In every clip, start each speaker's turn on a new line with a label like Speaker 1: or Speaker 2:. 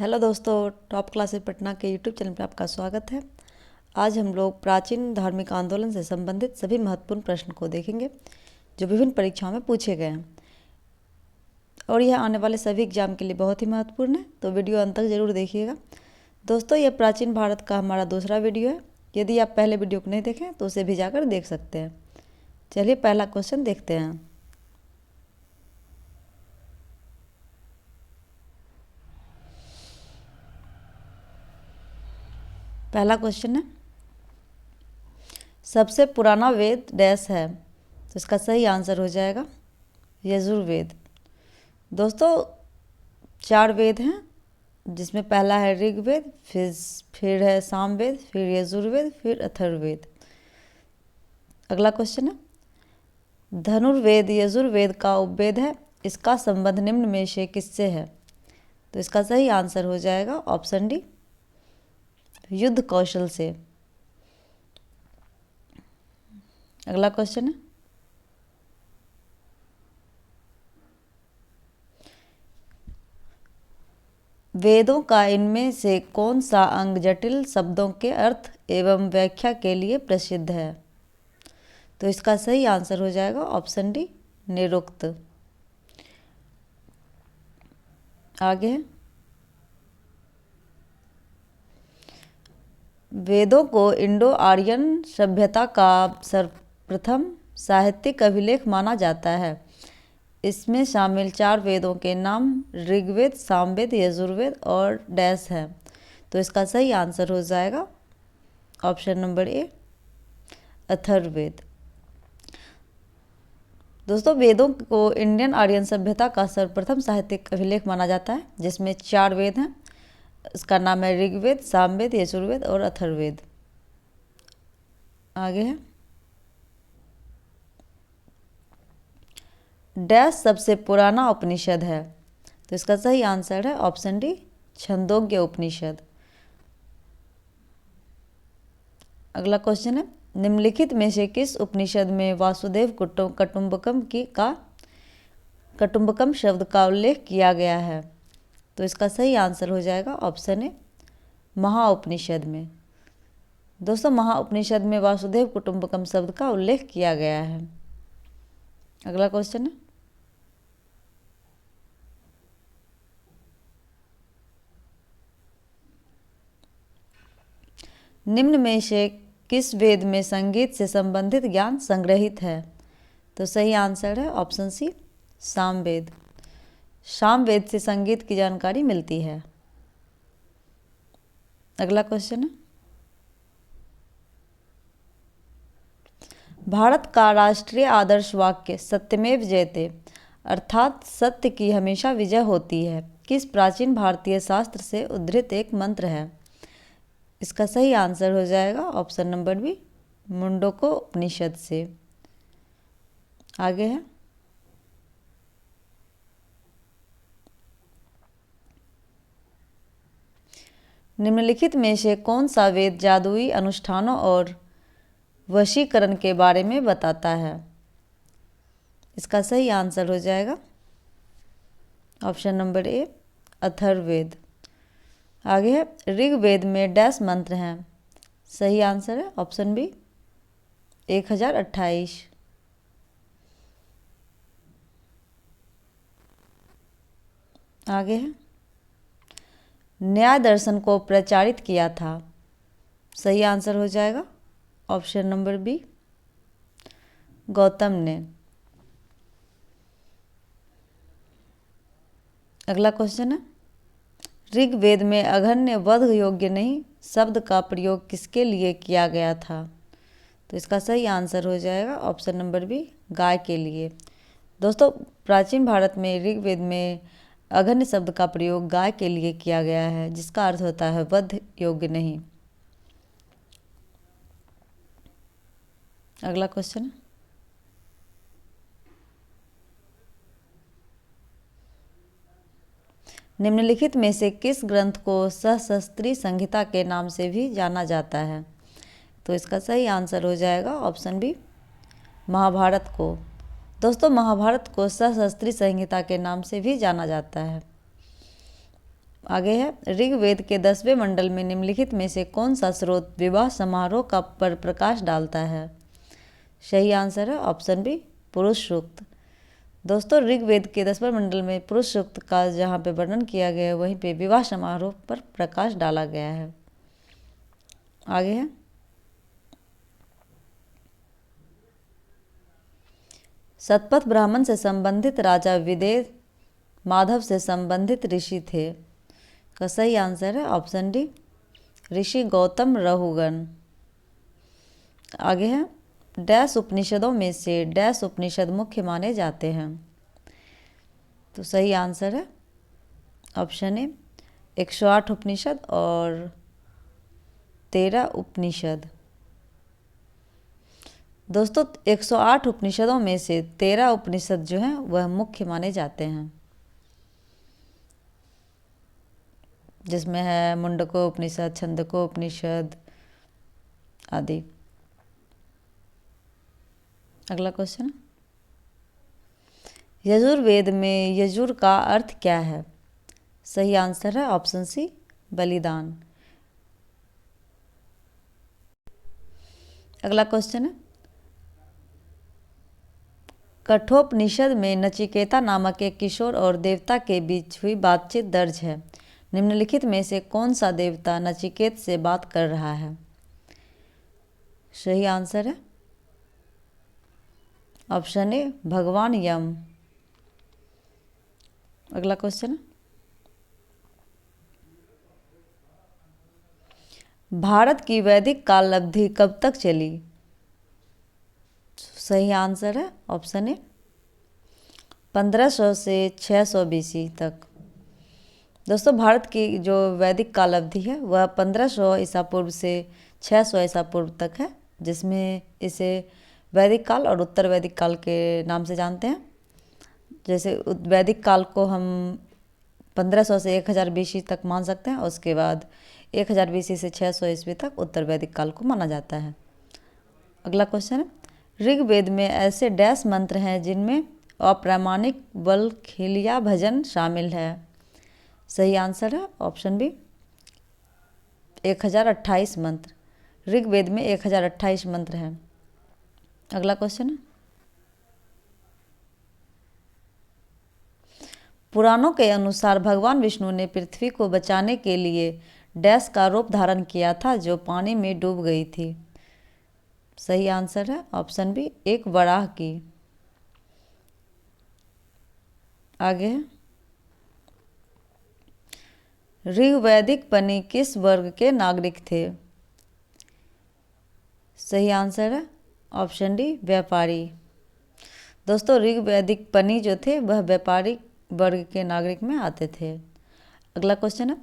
Speaker 1: Hello दोस्तों, top classes Patna के YouTube channel पर आपका स्वागत है। आज हम लोग प्राचीन धार्मिक आंदोलन से संबंधित सभी महत्वपूर्ण प्रश्न को देखेंगे जो विभिन्न परीक्षाओं में पूछे गए हैं और यह आने वाले सभी एग्जाम के लिए बहुत ही महत्वपूर्ण है, तो वीडियो अंत तक जरूर देखिएगा। दोस्तों, यह प्राचीन भारत का हमारा दूसरा वीडियो है। यदि आप पहले वीडियो को नहीं देखें तो उसे भी जाकर देख सकते हैं। चलिए पहला क्वेश्चन देखते हैं। पहला क्वेश्चन है, सबसे पुराना वेद डैश है, तो इसका सही आंसर हो जाएगा यजुर्वेद। दोस्तों, 4 वेद हैं जिसमें पहला है ऋग्वेद, फिर है सामवेद, फिर यजुर्वेद, फिर अथर्ववेद। अगला क्वेश्चन है, धनुर्वेद यजुर्वेद का उपवेद है, इसका संबंध निम्न में से किससे है? तो इसका सही आंसर हो जाएगा ऑप्शन डी, युद्ध कौशल से। अगला क्वेश्चन है, वेदों का इनमें से कौन सा अंग जटिल शब्दों के अर्थ एवं व्याख्या के लिए प्रसिद्ध है? तो इसका सही आंसर हो जाएगा ऑप्शन डी, निरुक्त। आगे है, वेदों को इंडो आर्यन सभ्यता का सर्वप्रथम साहित्यिक अभिलेख माना जाता है। इसमें शामिल 4 वेदों के नाम ऋग्वेद, सामवेद, यजुर्वेद और डैश है। तो इसका सही आंसर हो जाएगा ऑप्शन नंबर ए, अथर्ववेद। दोस्तों, वेदों को इंडियन आर्यन सभ्यता का सर्वप्रथम साहित्यिक अभिलेख माना जाता है, जिसमें 4 वेद हैं। इसका नाम है ऋग्वेद, सामवेद, यजुर्वेद और अथर्ववेद। आगे है, डैश सबसे पुराना उपनिषद है? तो इसका सही आंसर है ऑप्शन डी, छंदोग्य उपनिषद। अगला क्वेश्चन है, निम्नलिखित में से किस उपनिषद में वासुदेव कटुम्बकम शब्द का उल्लेख किया गया है? तो इसका सही आंसर हो जाएगा ऑप्शन ए, महाउपनिषद में। दोस्तों, महाउपनिषद में वासुदेव कुटुम्बकम शब्द का उल्लेख किया गया है। अगला क्वेश्चन है, निम्न में से किस वेद में संगीत से संबंधित ज्ञान संग्रहित है? तो सही आंसर है ऑप्शन सी, सामवेद। सामवेद से संगीत की जानकारी मिलती है। अगला क्वेश्चन है, भारत का राष्ट्रीय आदर्श वाक्य सत्यमेव जयते अर्थात सत्य की हमेशा विजय होती है किस प्राचीन भारतीय शास्त्र से उद्धृत एक मंत्र है? इसका सही आंसर हो जाएगा ऑप्शन नंबर बी, मुंडको उपनिषद से। आगे है, निम्नलिखित में से कौन सा वेद जादुई अनुष्ठानों और वशीकरण के बारे में बताता है? इसका सही आंसर हो जाएगा ऑप्शन नंबर ए, अथर्ववेद। आगे है, ऋग्वेद में डैश मंत्र हैं? सही आंसर है ऑप्शन बी, 1028। आगे है, न्याय दर्शन को प्रचारित किया था? सही आंसर हो जाएगा ऑप्शन नंबर बी, गौतम ने। अगला क्वेश्चन है, ऋग्वेद में अघन्य वध योग्य नहीं शब्द का प्रयोग किसके लिए किया गया था? तो इसका सही आंसर हो जाएगा ऑप्शन नंबर बी, गाय के लिए। दोस्तों, प्राचीन भारत में ऋग्वेद में अघन्य शब्द का प्रयोग गाय के लिए किया गया है, जिसका अर्थ होता है वध योग्य नहीं। अगला क्वेश्चन है, निम्नलिखित में से किस ग्रंथ को सहस्त्री संहिता के नाम से भी जाना जाता है? तो इसका सही आंसर हो जाएगा ऑप्शन बी, महाभारत को। दोस्तों, महाभारत को सहस्त्री संहिता के नाम से भी जाना जाता है। आगे है ऋग्वेद के 10वें मंडल में निम्नलिखित में से कौन सा स्रोत विवाह समारोह का पर प्रकाश डालता है। सही आंसर है ऑप्शन बी पुरुष सूक्त। दोस्तों ऋग्वेद के 10वें मंडल में पुरुष सूक्त का जहाँ पे वर्णन किया गया है वहीं पे विवाह समारोह पर प्रकाश डाला गया है। आगे है सतपथ ब्राह्मण से संबंधित राजा विदेह माधव से संबंधित ऋषि थे। का सही आंसर है ऑप्शन डी ऋषि गौतम रहुगण। आगे है डैश उपनिषदों में से डैश उपनिषद मुख्य माने जाते हैं। तो सही आंसर है ऑप्शन ए 108 उपनिषद और 13 उपनिषद। दोस्तों 108 उपनिषदों में से 13 उपनिषद जो हैं वह मुख्य माने जाते हैं, जिसमें है मुंडको उपनिषद, छंदको उपनिषद आदि। अगला क्वेश्चन, यजुर्वेद में यजुर का अर्थ क्या है। सही आंसर है ऑप्शन सी बलिदान। अगला क्वेश्चन है कठोपनिषद में नचिकेता नामक एक किशोर और देवता के बीच हुई बातचीत दर्ज है। निम्नलिखित में से कौन सा देवता नचिकेत से बात कर रहा है। सही आंसर है ऑप्शन ए भगवान यम। अगला क्वेश्चन, भारत की वैदिक काल अवधि कब तक चली। सही आंसर है ऑप्शन ए 1500 से 600 BC तक। दोस्तों भारत की जो वैदिक काल अवधि है वह 1500 ईसा पूर्व से 600 ईसा पूर्व तक है, जिसमें इसे वैदिक काल और उत्तर वैदिक काल के नाम से जानते हैं। जैसे वैदिक काल को हम 1500 से 1000 BC तक मान सकते हैं, उसके बाद 1000 BC से 600 ईस्वी तक उत्तर वैदिक काल को माना जाता है। अगला क्वेश्चन है ऋग्वेद में ऐसे डैश मंत्र हैं जिनमें अप्रामाणिक बल खिलिया भजन शामिल है। सही आंसर है ऑप्शन बी 1028 मंत्र। ऋग्वेद में 1028 मंत्र हैं। अगला क्वेश्चन है पुराणों के अनुसार भगवान विष्णु ने पृथ्वी को बचाने के लिए डैश का रूप धारण किया था जो पानी में डूब गई थी। सही आंसर है ऑप्शन बी एक वराह की। आगे है ऋग्वैदिक पनी किस वर्ग के नागरिक थे। सही आंसर है ऑप्शन डी व्यापारी। दोस्तों ऋग्वैदिक पनी जो थे वह व्यापारी वर्ग के नागरिक में आते थे। अगला क्वेश्चन है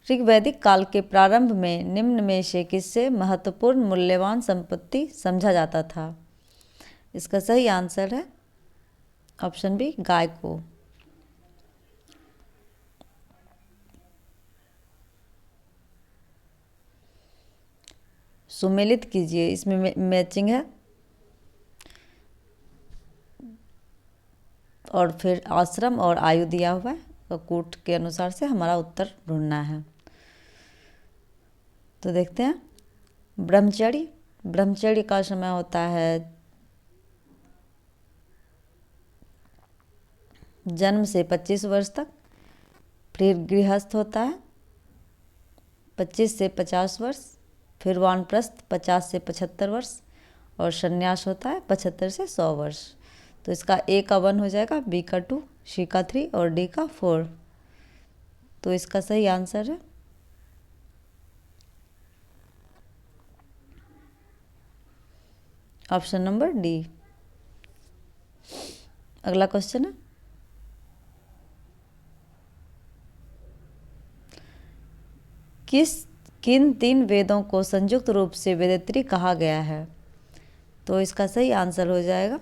Speaker 1: ऋग्वैदिक काल के प्रारंभ में निम्न में से किससे महत्वपूर्ण मूल्यवान संपत्ति समझा जाता था। इसका सही आंसर है ऑप्शन बी गाय को। सुमेलित कीजिए, इसमें मैचिंग है और फिर आश्रम और आयु दिया हुआ है, तो कूट के अनुसार से हमारा उत्तर ढूंढना है। तो देखते हैं ब्रह्मचर्य। ब्रह्मचर्य का समय होता है जन्म से 25 वर्ष तक, फिर गृहस्थ होता है 25 से 50 वर्ष, फिर वानप्रस्थ 50 से 75 वर्ष और संन्यास होता है 75 से 100 वर्ष। तो इसका ए का 1 हो जाएगा, बी का 2, सी का 3 और डी का 4। तो इसका सही आंसर है ऑप्शन नंबर डी। अगला क्वेश्चन है किन 3 वेदों को संयुक्त रूप से वेदत्री कहा गया है। तो इसका सही आंसर हो जाएगा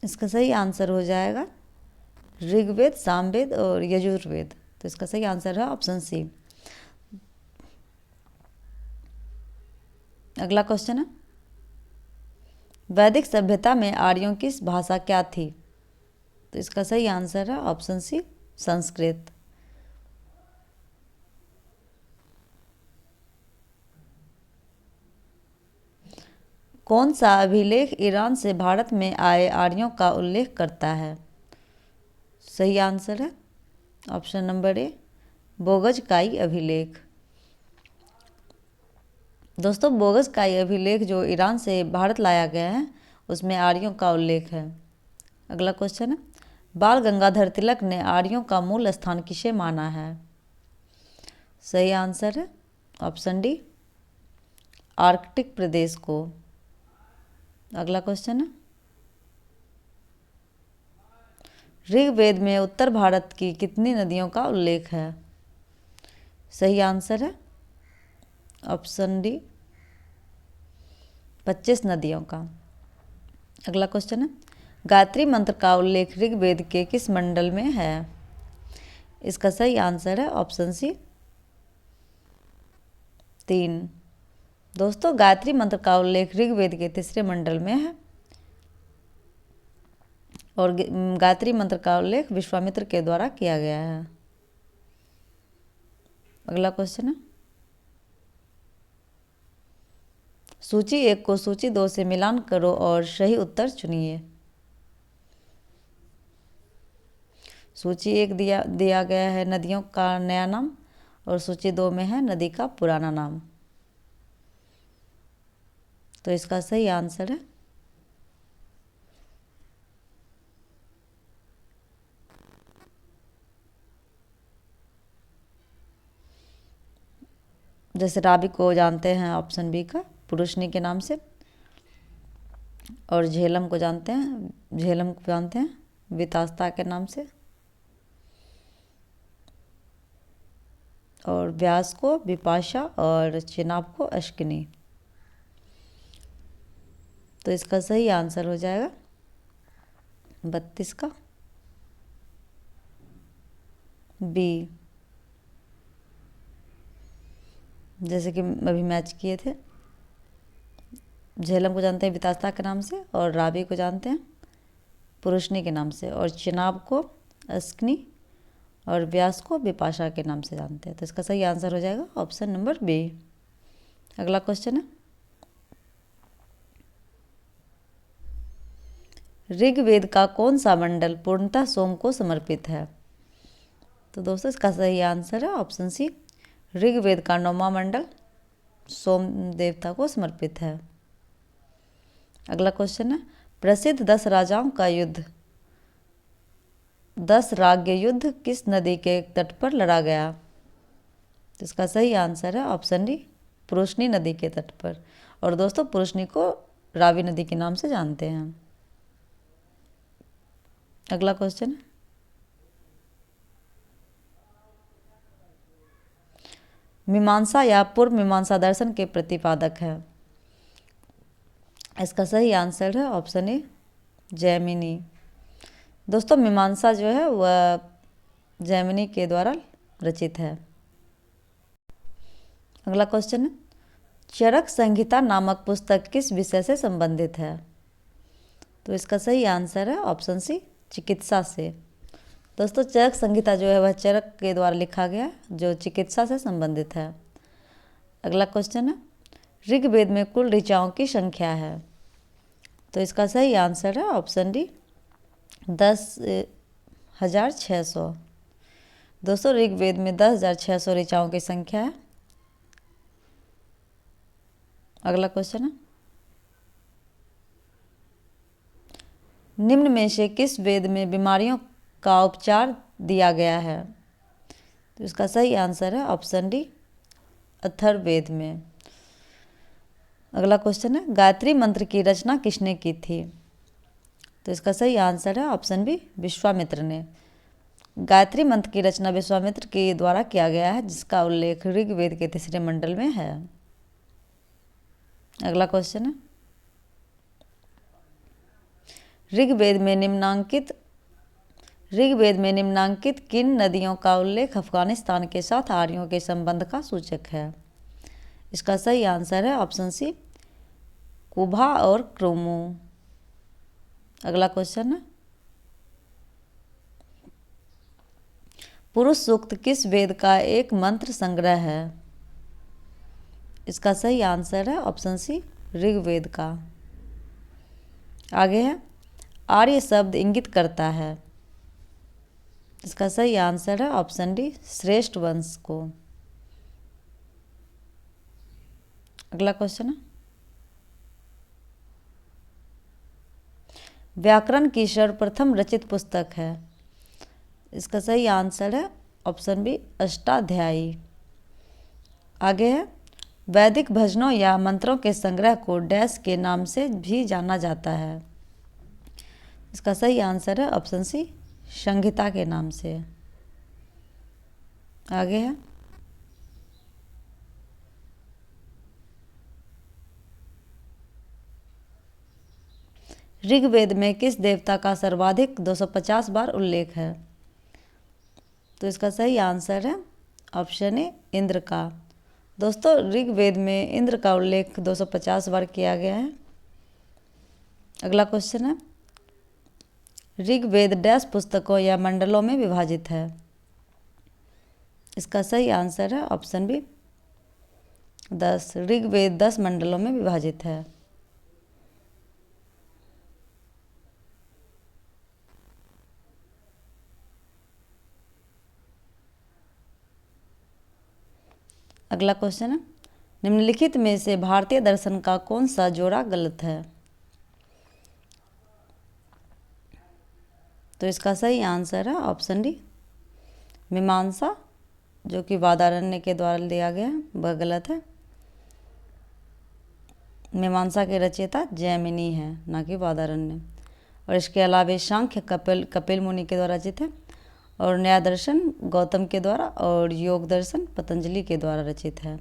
Speaker 1: इसका सही आंसर हो जाएगा ऋग्वेद, सामवेद और यजुर्वेद। तो इसका सही आंसर है ऑप्शन सी। अगला क्वेश्चन है, वैदिक सभ्यता में आर्यों की भाषा क्या थी? तो इसका सही आंसर है ऑप्शन सी, संस्कृत। कौन सा अभिलेख ईरान से भारत में आए आर्यों का उल्लेख करता है? सही आंसर है ऑप्शन नंबर ए, बोगजकाई अभिलेख। दोस्तों, बोगजकाई अभिलेख जो ईरान से भारत लाया गया है उसमें आर्यों का उल्लेख है। अगला क्वेश्चन है, बाल गंगाधर तिलक ने आर्यों का मूल स्थान किसे माना है? सही आंसर है ऑप्शन डी, आर्कटिक प्रदेश को। अगला क्वेश्चन है, ऋग्वेद में उत्तर भारत की कितनी नदियों का उल्लेख है? सही आंसर है ऑप्शन डी, 25 नदियों का। अगला क्वेश्चन है, गायत्री मंत्र का उल्लेख ऋग्वेद के किस मंडल में है? इसका सही आंसर है ऑप्शन सी, 3। दोस्तों, गायत्री मंत्र का उल्लेख ऋग्वेद के तीसरे मंडल में है और गायत्री मंत्र का उल्लेख विश्वामित्र के द्वारा किया गया है। अगला क्वेश्चन है, सूची 1 को सूची 2 से मिलान करो और सही उत्तर चुनिए। सूची 1 दिया गया है नदियों का नया नाम और सूची 2 में है नदी का पुराना नाम। तो इसका सही आंसर है जैसे रावी को जानते हैं ऑप्शन बी का, पुरुषनी के नाम से, और झेलम को जानते हैं वितास्ता के नाम से, और व्यास को विपाशा और चिनाब को अश्किनी। तो इसका सही आंसर हो जाएगा 32 का बी, जैसे कि अभी मैच किए थे। झेलम को जानते हैं वितास्ता के नाम से और रावी को जानते हैं पुरुषनी के नाम से, और चिनाब को अश्किनी और व्यास को विपाशा के नाम से जानते हैं। तो इसका सही आंसर हो जाएगा ऑप्शन नंबर बी। अगला क्वेश्चन है, ऋग्वेद का कौन सा मंडल पूर्णतः सोम को समर्पित है? तो दोस्तों, इसका सही आंसर है ऑप्शन सी, ऋग्वेद का 9वां मंडल सोम देवता को समर्पित है। अगला क्वेश्चन है, प्रसिद्ध 10 राजाओं का युद्ध 10 राज्य युद्ध किस नदी के तट पर लड़ा गया? तो इसका सही आंसर है ऑप्शन डी, पुरुषनी नदी के तट पर। और दोस्तों, पुरुषनी को रावी नदी के नाम से जानते हैं। अगला क्वेश्चन है, मीमांसा या पूर्व मीमांसा दर्शन के प्रतिपादक है? इसका सही आंसर है ऑप्शन ए, जैमिनी। दोस्तों, मीमांसा जो है वह जैमिनी के द्वारा रचित है। अगला क्वेश्चन है, चरक संहिता नामक पुस्तक किस विषय से संबंधित है? तो इसका सही आंसर है ऑप्शन सी, चिकित्सा से। दोस्तों, चरक संहिता जो है वह चरक के द्वारा लिखा गया जो चिकित्सा से संबंधित है। अगला क्वेश्चन है, ऋग्वेद में कुल ऋचाओं की संख्या है? तो इसका सही आंसर है ऑप्शन डी, 10,600। दोस्तों, ऋग्वेद में 10,600 ऋचाओं की संख्या है। अगला क्वेश्चन है, निम्न में से किस वेद में बीमारियों का उपचार दिया गया है? तो इसका सही आंसर है ऑप्शन डी, अथर्ववेद में। अगला क्वेश्चन है, गायत्री मंत्र की रचना किसने की थी? तो इसका सही आंसर है ऑप्शन बी, विश्वामित्र ने। गायत्री मंत्र की रचना विश्वामित्र के द्वारा किया गया है जिसका उल्लेख ऋग्वेद के तीसरे मंडल में है। अगला क्वेश्चन है, ऋग्वेद में निम्नांकित ऋग्वेद में निम्नांकित किन नदियों का उल्लेख अफगानिस्तान के साथ आर्यों के संबंध का सूचक है? इसका सही आंसर है ऑप्शन सी, कुभा और क्रोमो। अगला क्वेश्चन है, पुरुष सूक्त किस वेद का एक मंत्र संग्रह है? इसका सही आंसर है ऑप्शन सी, ऋग्वेद का। आगे है, आर्य शब्द इंगित करता है। इसका सही आंसर है ऑप्शन डी, श्रेष्ठ वंश को। अगला क्वेश्चन है, व्याकरण की सर्वप्रथम रचित पुस्तक है। इसका सही आंसर है ऑप्शन बी, अष्टाध्यायी। आगे है, वैदिक भजनों या मंत्रों के संग्रह को डैश के नाम से भी जाना जाता है। इसका सही आंसर है ऑप्शन सी, संहिता के नाम से। आगे है, ऋग्वेद में किस देवता का सर्वाधिक 250 बार उल्लेख है? तो इसका सही आंसर है ऑप्शन ए, इंद्र का। दोस्तों, ऋग्वेद में इंद्र का उल्लेख 250 बार किया गया है। अगला क्वेश्चन है, ऋग्वेद डैश पुस्तकों या मंडलों में विभाजित है? इसका सही आंसर है ऑप्शन बी, 10। ऋग्वेद 10 मंडलों में विभाजित है। अगला क्वेश्चन है, निम्नलिखित में से भारतीय दर्शन का कौन सा जोड़ा गलत है? तो इसका सही आंसर है ऑप्शन डी, मीमांसा, जो कि वादारण्य के द्वारा दिया गया है, वह गलत है। मीमांसा के रचयिता जैमिनी है, ना कि वादारण्य। और इसके अलावा सांख्य कपिल मुनि के द्वारा रचित है, और न्याय दर्शन गौतम के द्वारा, और योग दर्शन पतंजलि के द्वारा रचित है।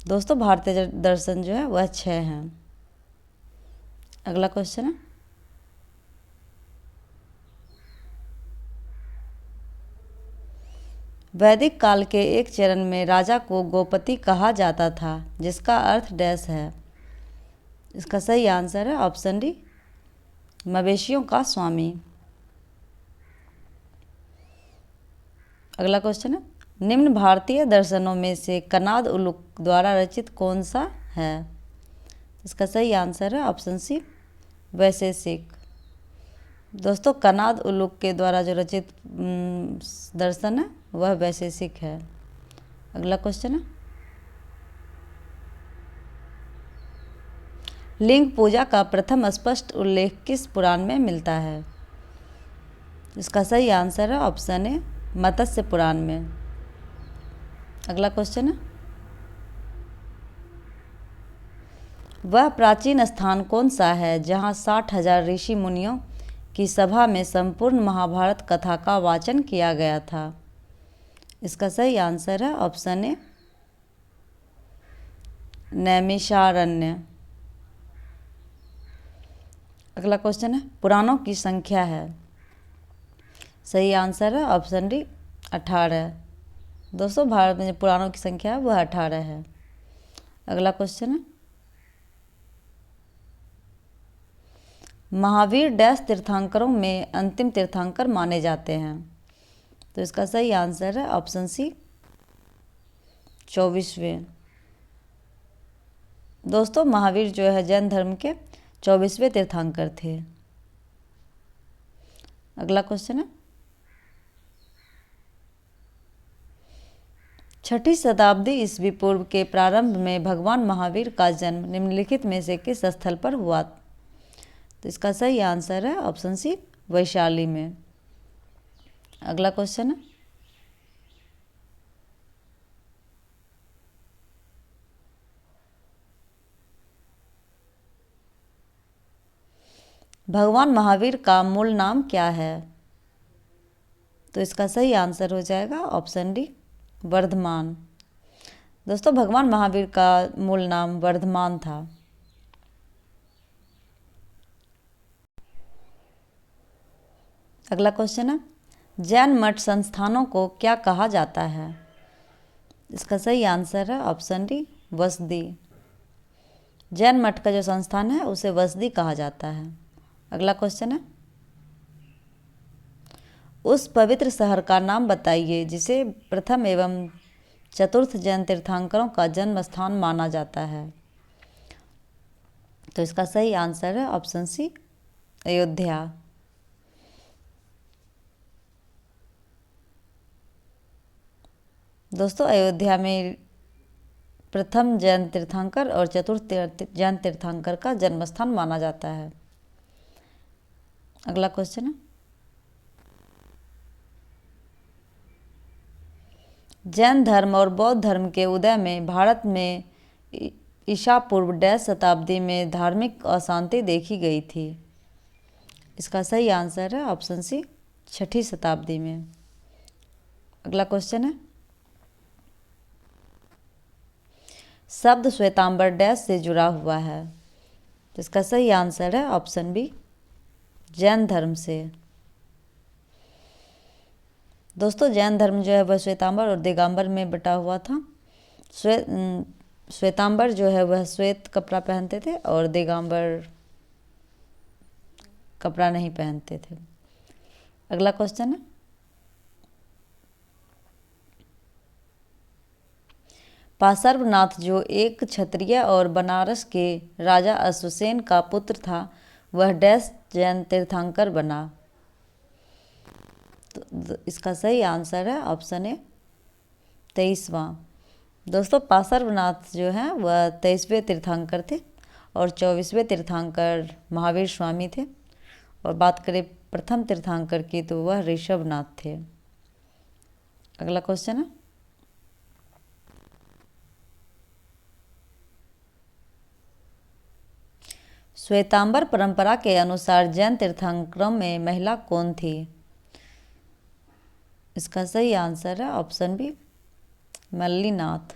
Speaker 1: दोस्तों, भारतीय दर्शन जो है वह 6 हैं। अगला क्वेश्चन है, वैदिक काल के एक चरण में राजा को गोपति कहा जाता था, जिसका अर्थ डैश है? इसका सही आंसर है ऑप्शन डी, मवेशियों का स्वामी। अगला क्वेश्चन है, निम्न भारतीय दर्शनों में से कनाद उलूक द्वारा रचित कौन सा है? इसका सही आंसर है ऑप्शन सी, वैशेषिक। दोस्तों, कनाद उलूक के द्वारा जो रचित दर्शन है वह वैशेषिक है। अगला क्वेश्चन है, लिंग पूजा का प्रथम स्पष्ट उल्लेख किस पुराण में मिलता है? इसका सही आंसर है ऑप्शन ए, मत्स्य पुराण में। अगला क्वेश्चन है, वह प्राचीन स्थान कौन सा है जहाँ 60,000 ऋषि मुनियों की सभा में संपूर्ण महाभारत कथा का वाचन किया गया था? इसका सही आंसर है ऑप्शन ए, नैमिषारण्य। अगला क्वेश्चन है, पुराणों की संख्या है? सही आंसर है ऑप्शन डी, 18। दोस्तों, भारत में जो पुराणों की संख्या है वह 18 है। अगला क्वेश्चन है, महावीर डैश तीर्थंकरों में अंतिम तीर्थंकर माने जाते हैं? तो इसका सही आंसर है ऑप्शन सी, 24वें। दोस्तों, महावीर जो है जैन धर्म के 24वें तीर्थंकर थे। अगला क्वेश्चन है, 6ठी शताब्दी ईस्वी पूर्व के प्रारंभ में भगवान महावीर का जन्म निम्नलिखित में से किस स्थल पर हुआ? तो इसका सही आंसर है ऑप्शन सी, वैशाली में। अगला क्वेश्चन है, भगवान महावीर का मूल नाम क्या है? तो इसका सही आंसर हो जाएगा ऑप्शन डी, वर्धमान। दोस्तों, भगवान महावीर का मूल नाम वर्धमान था। अगला क्वेश्चन है, जैन मठ संस्थानों को क्या कहा जाता है? इसका सही आंसर है ऑप्शन डी, वसदी। जैन मठ का जो संस्थान है उसे वसदी कहा जाता है। अगला क्वेश्चन है, उस पवित्र शहर का नाम बताइए जिसे प्रथम एवं चतुर्थ जैन तीर्थंकरों का जन्म स्थान माना जाता है। तो इसका सही आंसर है ऑप्शन सी, अयोध्या। दोस्तों, अयोध्या में प्रथम जैन तीर्थंकर और चतुर्थ जैन तीर्थंकर का जन्मस्थान माना जाता है। अगला क्वेश्चन है, जैन धर्म और बौद्ध धर्म के उदय में भारत में ईसा पूर्व डैश शताब्दी में धार्मिक अशांति देखी गई थी। इसका सही आंसर है ऑप्शन सी, 6ठी शताब्दी में। अगला क्वेश्चन है, शब्द श्वेतांबर डैश से जुड़ा हुआ है। तो इसका सही आंसर है ऑप्शन बी, जैन धर्म से। दोस्तों, जैन धर्म जो है वह श्वेतांबर और दिगंबर में बटा हुआ था। श्वेतांबर जो है वह श्वेत कपड़ा पहनते थे और दिगंबर कपड़ा नहीं पहनते थे। अगला क्वेश्चन है, पार्श्वनाथ जो एक क्षत्रिय और बनारस के राजा अश्वसेन का पुत्र था, वह डैश जैन तीर्थंकर बना। तो इसका सही आंसर है ऑप्शन ए, 23वां। दोस्तों, पार्श्वनाथ जो हैं वह 23वें तीर्थंकर थे और 24वें तीर्थंकर महावीर स्वामी थे। और बात करें प्रथम तीर्थंकर की तो वह ऋषभनाथ थे। अगला क्वेश्चन है, श्वेतांबर परंपरा के अनुसार जैन तीर्थंकरों में महिला कौन थी? इसका सही आंसर है ऑप्शन बी, मल्लीनाथ।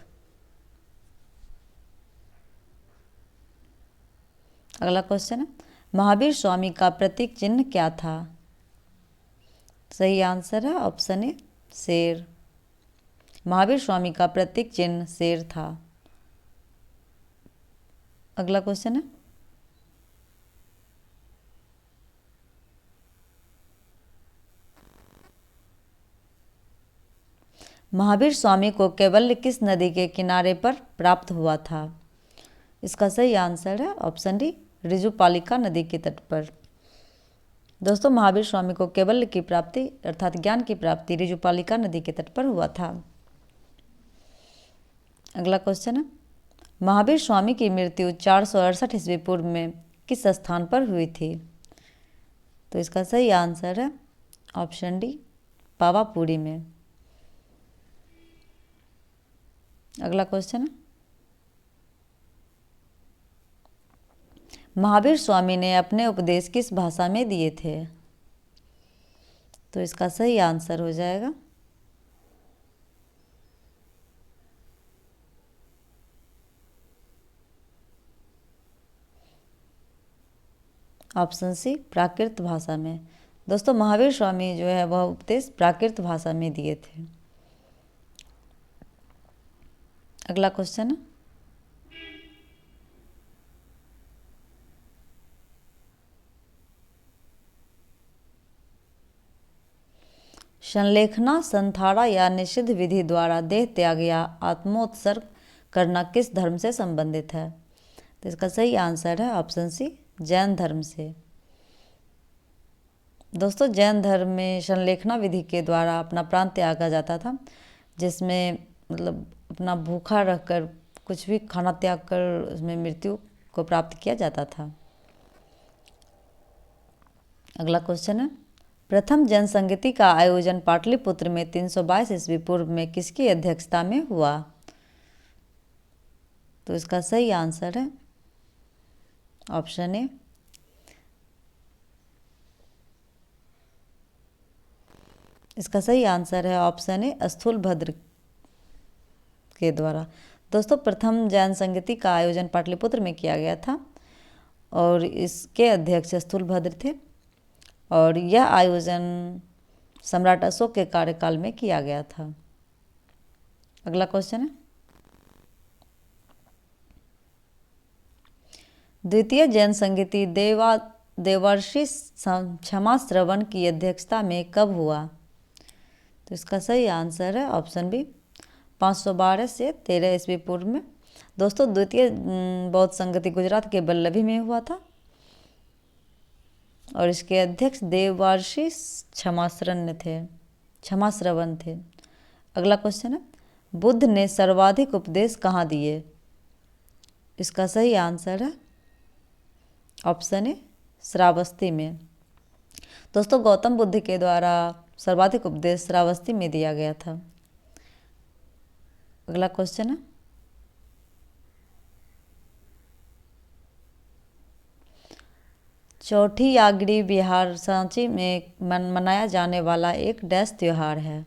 Speaker 1: अगला क्वेश्चन है, महावीर स्वामी का प्रतीक चिन्ह क्या था? सही आंसर है ऑप्शन ए, शेर। महावीर स्वामी का प्रतीक चिन्ह शेर था। अगला क्वेश्चन है, महावीर स्वामी को कैवल्य किस नदी के किनारे पर प्राप्त हुआ था? इसका सही आंसर है ऑप्शन डी, ऋजुपालिका नदी के तट पर। दोस्तों, महावीर स्वामी को कैवल्य की प्राप्ति अर्थात ज्ञान की प्राप्ति ऋजुपालिका नदी के तट पर हुआ था। अगला क्वेश्चन है, महावीर स्वामी की मृत्यु 468 ईस्वी पूर्व में किस स्थान पर हुई थी? तो इसका सही आंसर है ऑप्शन डी, पावापुरी में। अगला क्वेश्चन है, महावीर स्वामी ने अपने उपदेश किस भाषा में दिए थे? तो इसका सही आंसर हो जाएगा ऑप्शन सी, प्राकृत भाषा में। दोस्तों, महावीर स्वामी जो है वह उपदेश प्राकृत भाषा में दिए थे। अगला क्वेश्चन है, संलेखना, संथाड़ा या निषिद्ध विधि द्वारा देह त्याग या आत्मोत्सर्ग करना किस धर्म से संबंधित है? तो इसका सही आंसर है ऑप्शन सी, जैन धर्म से। दोस्तों, जैन धर्म में संलेखना विधि के द्वारा अपना प्राण त्यागा जाता था, जिसमें मतलब अपना भूखा रहकर कुछ भी खाना त्याग कर उसमें मृत्यु को प्राप्त किया जाता था। अगला क्वेश्चन है, प्रथम जैन संगीति का आयोजन पाटलिपुत्र में 322 ईस्वी पूर्व में किसकी अध्यक्षता में हुआ? तो इसका सही आंसर है ऑप्शन ए, इसका सही आंसर है ऑप्शन ए, स्थूलभद्र के द्वारा। दोस्तों, प्रथम जैन संगीति का आयोजन पाटलिपुत्र में किया गया था और इसके अध्यक्ष स्थूलभद्र थे। और यह आयोजन सम्राट अशोक के कार्यकाल में किया गया था। अगला क्वेश्चन है, द्वितीय जैन संगीति देवर्षि क्षमाश्रवण की अध्यक्षता में कब हुआ? तो इसका सही आंसर है ऑप्शन बी 512 से 13 ईस्वी पूर्व में। दोस्तों द्वितीय बौद्ध संगति गुजरात के वल्लभी में हुआ था और इसके अध्यक्ष देवर्षि क्षमाश्रवण थे। अगला क्वेश्चन है, बुद्ध ने सर्वाधिक उपदेश कहाँ दिए? इसका सही आंसर है ऑप्शन ए श्रावस्ती में। दोस्तों गौतम बुद्ध के द्वारा सर्वाधिक उपदेश श्रावस्ती में दिया गया था। अगला क्वेश्चन है, चौठी यागड़ी बिहार सांची में मनाया जाने वाला एक डैश त्योहार है।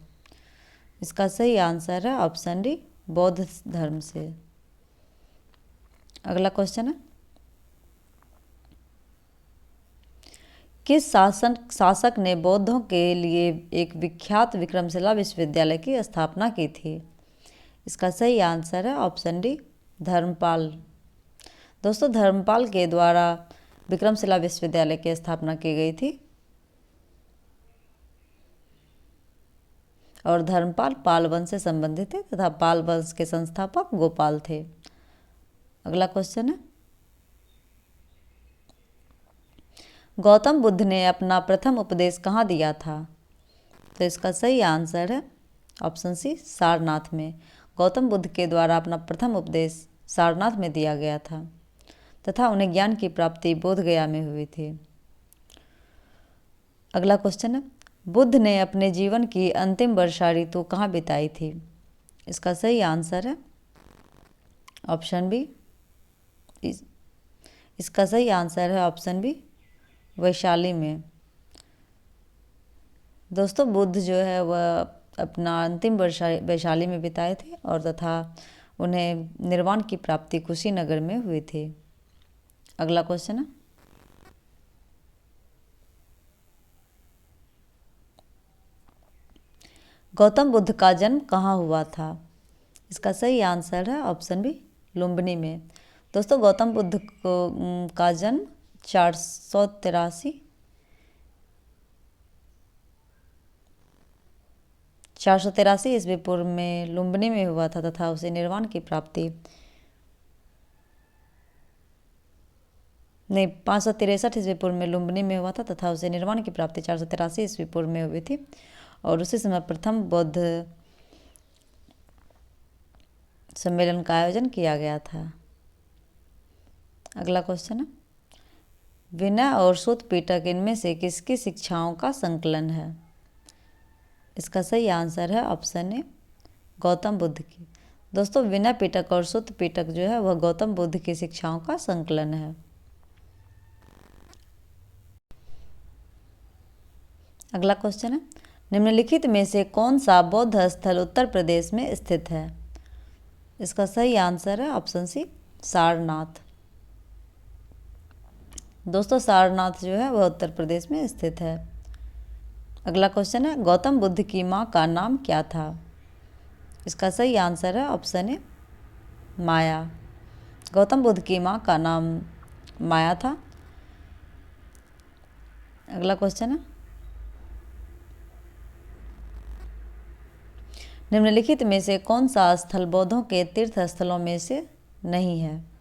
Speaker 1: इसका सही आंसर है ऑप्शन डी बौद्ध धर्म से। अगला क्वेश्चन है, किस शासक ने बौद्धों के लिए एक विख्यात विक्रमशिला विश्वविद्यालय की स्थापना की थी? इसका सही आंसर है ऑप्शन डी धर्मपाल। दोस्तों धर्मपाल के द्वारा विक्रमशिला विश्वविद्यालय की स्थापना की गई थी और धर्मपाल पाल वंश से संबंधित थे तथा पाल वंश के संस्थापक गोपाल थे। अगला क्वेश्चन है, गौतम बुद्ध ने अपना प्रथम उपदेश कहाँ दिया था? तो इसका सही आंसर है ऑप्शन सी सारनाथ में। गौतम बुद्ध के द्वारा अपना प्रथम उपदेश सारनाथ में दिया गया था तथा उन्हें ज्ञान की प्राप्ति बोधगया में हुई थी। अगला क्वेश्चन है, बुद्ध ने अपने जीवन की अंतिम वर्षा ऋतु कहाँ बिताई थी? इसका सही आंसर है ऑप्शन बी इसका सही आंसर है ऑप्शन बी वैशाली में। दोस्तों बुद्ध जो है वह अपना अंतिम वर्ष वैशाली में बिताए थे और तथा उन्हें निर्वाण की प्राप्ति कुशीनगर में हुई थी। अगला क्वेश्चन है, गौतम बुद्ध का जन्म कहाँ हुआ था? इसका सही आंसर है ऑप्शन बी लुम्बिनी में। दोस्तों गौतम बुद्ध का जन्म 483 ईस्वी पूर्व में लुम्बिनी में हुआ था तथा उसे निर्वाण की प्राप्ति 563 ईस्वी पूर्व में लुम्बिनी में हुआ था तथा उसे निर्वाण की प्राप्ति 483 ईस्वी पूर्व में हुई थी और उसी समय प्रथम बौद्ध सम्मेलन का आयोजन किया गया था। अगला क्वेश्चन है, विनय और सूत पिटक इनमें से किसकी शिक्षाओं का संकलन है? इसका सही आंसर है ऑप्शन ए गौतम बुद्ध की। दोस्तों विनय पिटक और सूत पिटक जो है वह गौतम बुद्ध की शिक्षाओं का संकलन है। अगला क्वेश्चन है, निम्नलिखित में से कौन सा बौद्ध स्थल उत्तर प्रदेश में स्थित है? इसका सही आंसर है ऑप्शन सी सारनाथ। दोस्तों सारनाथ जो है वह उत्तर प्रदेश में स्थित है। अगला क्वेश्चन है, गौतम बुद्ध की माँ का नाम क्या था? इसका सही आंसर है ऑप्शन ए माया। गौतम बुद्ध की माँ का नाम माया था। अगला क्वेश्चन है, निम्नलिखित में से कौन सा स्थल बौद्धों के तीर्थ स्थलों में से नहीं है?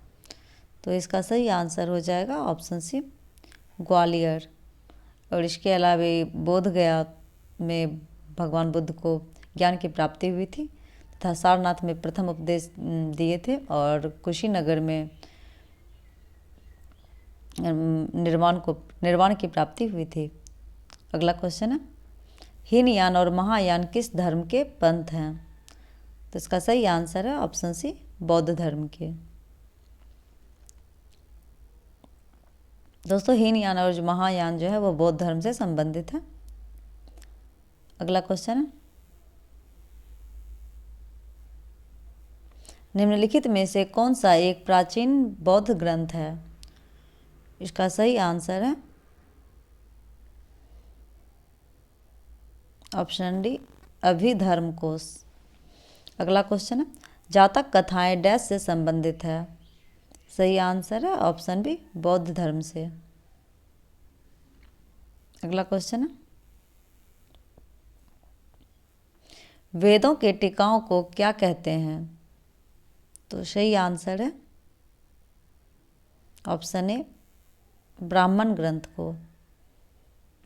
Speaker 1: तो इसका सही आंसर हो जाएगा ऑप्शन सी ग्वालियर। और इसके अलावा बोध गया में भगवान बुद्ध को ज्ञान की प्राप्ति हुई थी तथा सारनाथ में प्रथम उपदेश दिए थे और कुशीनगर में निर्वाण की प्राप्ति हुई थी। अगला क्वेश्चन है, हीनयान और महायान किस धर्म के पंथ हैं? तो इसका सही आंसर है ऑप्शन सी बौद्ध धर्म के। दोस्तों हीनयान और महायान जो है वो बौद्ध धर्म से संबंधित है। अगला क्वेश्चन है, निम्नलिखित में से कौन सा एक प्राचीन बौद्ध ग्रंथ है? इसका सही आंसर है ऑप्शन डी अभिधर्म कोश। अगला क्वेश्चन है, जातक कथाएं डैश से संबंधित है। सही आंसर है ऑप्शन बी बौद्ध धर्म से। अगला क्वेश्चन है, वेदों के टीकाओं को क्या कहते हैं। तो सही आंसर है ऑप्शन ए ब्राह्मण ग्रंथ को।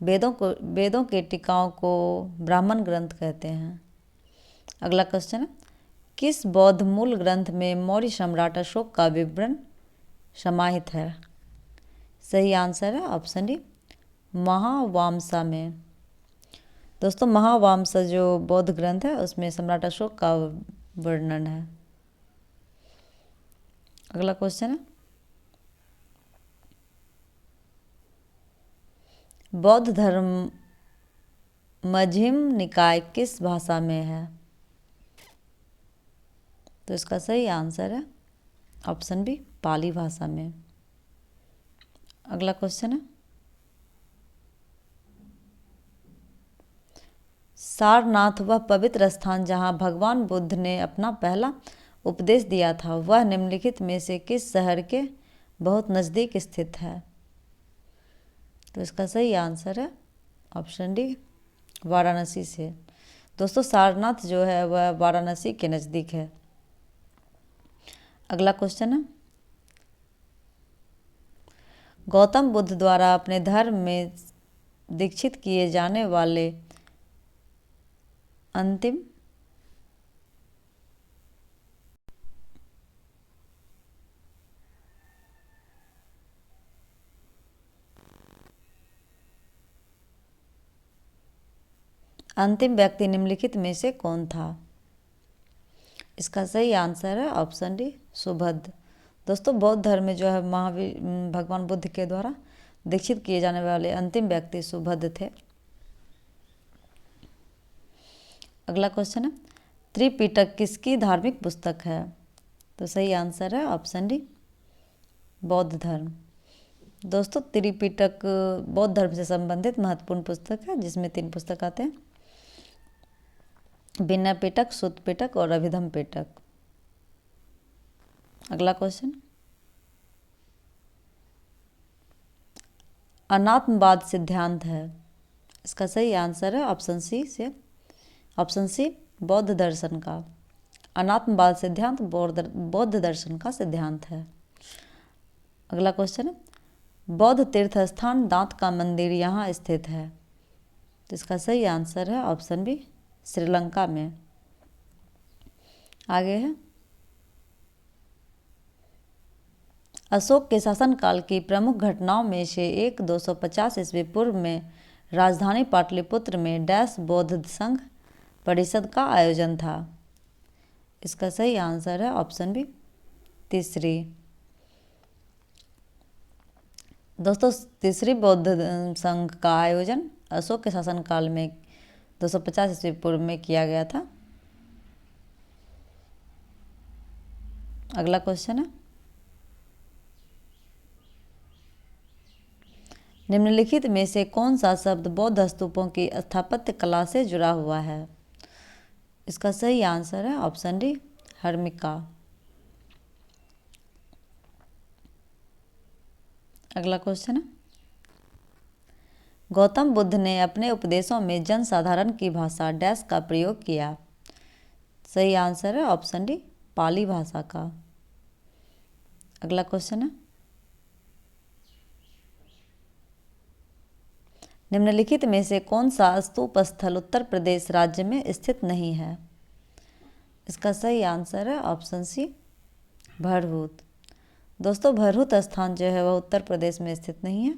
Speaker 1: वेदों के टीकाओं को ब्राह्मण ग्रंथ कहते हैं। अगला क्वेश्चन है, किस बौद्ध मूल ग्रंथ में मौर्य सम्राट अशोक का विवरण समाहित है। सही आंसर है ऑप्शन डी महावामसा में। दोस्तों महावामसा जो बौद्ध ग्रंथ है उसमें सम्राट अशोक का वर्णन है। अगला क्वेश्चन है, बौद्ध धर्म मध्यम निकाय किस भाषा में है। तो इसका सही आंसर है ऑप्शन बी पाली भाषा में। अगला क्वेश्चन है, सारनाथ वह पवित्र स्थान जहाँ भगवान बुद्ध ने अपना पहला उपदेश दिया था, वह निम्नलिखित में से किस शहर के बहुत नज़दीक स्थित है। तो इसका सही आंसर है ऑप्शन डी वाराणसी से। दोस्तों सारनाथ जो है वह वाराणसी के नज़दीक है। अगला क्वेश्चन है, गौतम बुद्ध द्वारा अपने धर्म में दीक्षित किए जाने वाले अंतिम व्यक्ति निम्नलिखित में से कौन था। इसका सही आंसर है ऑप्शन डी सुभद्र। दोस्तों बौद्ध धर्म में जो है महावीर भगवान बुद्ध के द्वारा दीक्षित किए जाने वाले अंतिम व्यक्ति सुभद्र थे। अगला क्वेश्चन है, त्रिपिटक किसकी धार्मिक पुस्तक है। तो सही आंसर है ऑप्शन डी बौद्ध धर्म। दोस्तों त्रिपिटक बौद्ध धर्म से संबंधित महत्वपूर्ण पुस्तक है जिसमें 3 पुस्तक आते हैं, विनय पिटक, सुत्त पिटक और अभिधम पिटक। अगला क्वेश्चन, अनात्मवाद सिद्धांत है। इसका सही आंसर है ऑप्शन सी बौद्ध दर्शन का। अनात्मवाद सिद्धांत बौद्ध दर्शन का सिद्धांत है। अगला क्वेश्चन है, बौद्ध तीर्थ स्थान दांत का मंदिर यहाँ स्थित है। तो इसका सही आंसर है ऑप्शन बी श्रीलंका में। आगे है, अशोक के शासनकाल की प्रमुख घटनाओं में से एक 250 ईस्वी पूर्व में राजधानी पाटलिपुत्र में डैश बौद्ध संघ परिषद का आयोजन था। इसका सही आंसर है ऑप्शन बी तीसरी। दोस्तों तीसरी बौद्ध संघ का आयोजन अशोक के शासनकाल में 250 ईस्वी पूर्व में किया गया था। अगला क्वेश्चन है, निम्नलिखित में से कौन सा शब्द बौद्ध स्तूपों की स्थापत्य कला से जुड़ा हुआ है। इसका सही आंसर है ऑप्शन डी हर्मिका। अगला क्वेश्चन है, गौतम बुद्ध ने अपने उपदेशों में जनसाधारण की भाषा डैश का प्रयोग किया। सही आंसर है ऑप्शन डी पाली भाषा का। अगला क्वेश्चन है, निम्नलिखित में से कौन सा स्तूप स्थल उत्तर प्रदेश राज्य में स्थित नहीं है। इसका सही आंसर है ऑप्शन सी भरहुत। दोस्तों भरहुत स्थान जो है वह उत्तर प्रदेश में स्थित नहीं है।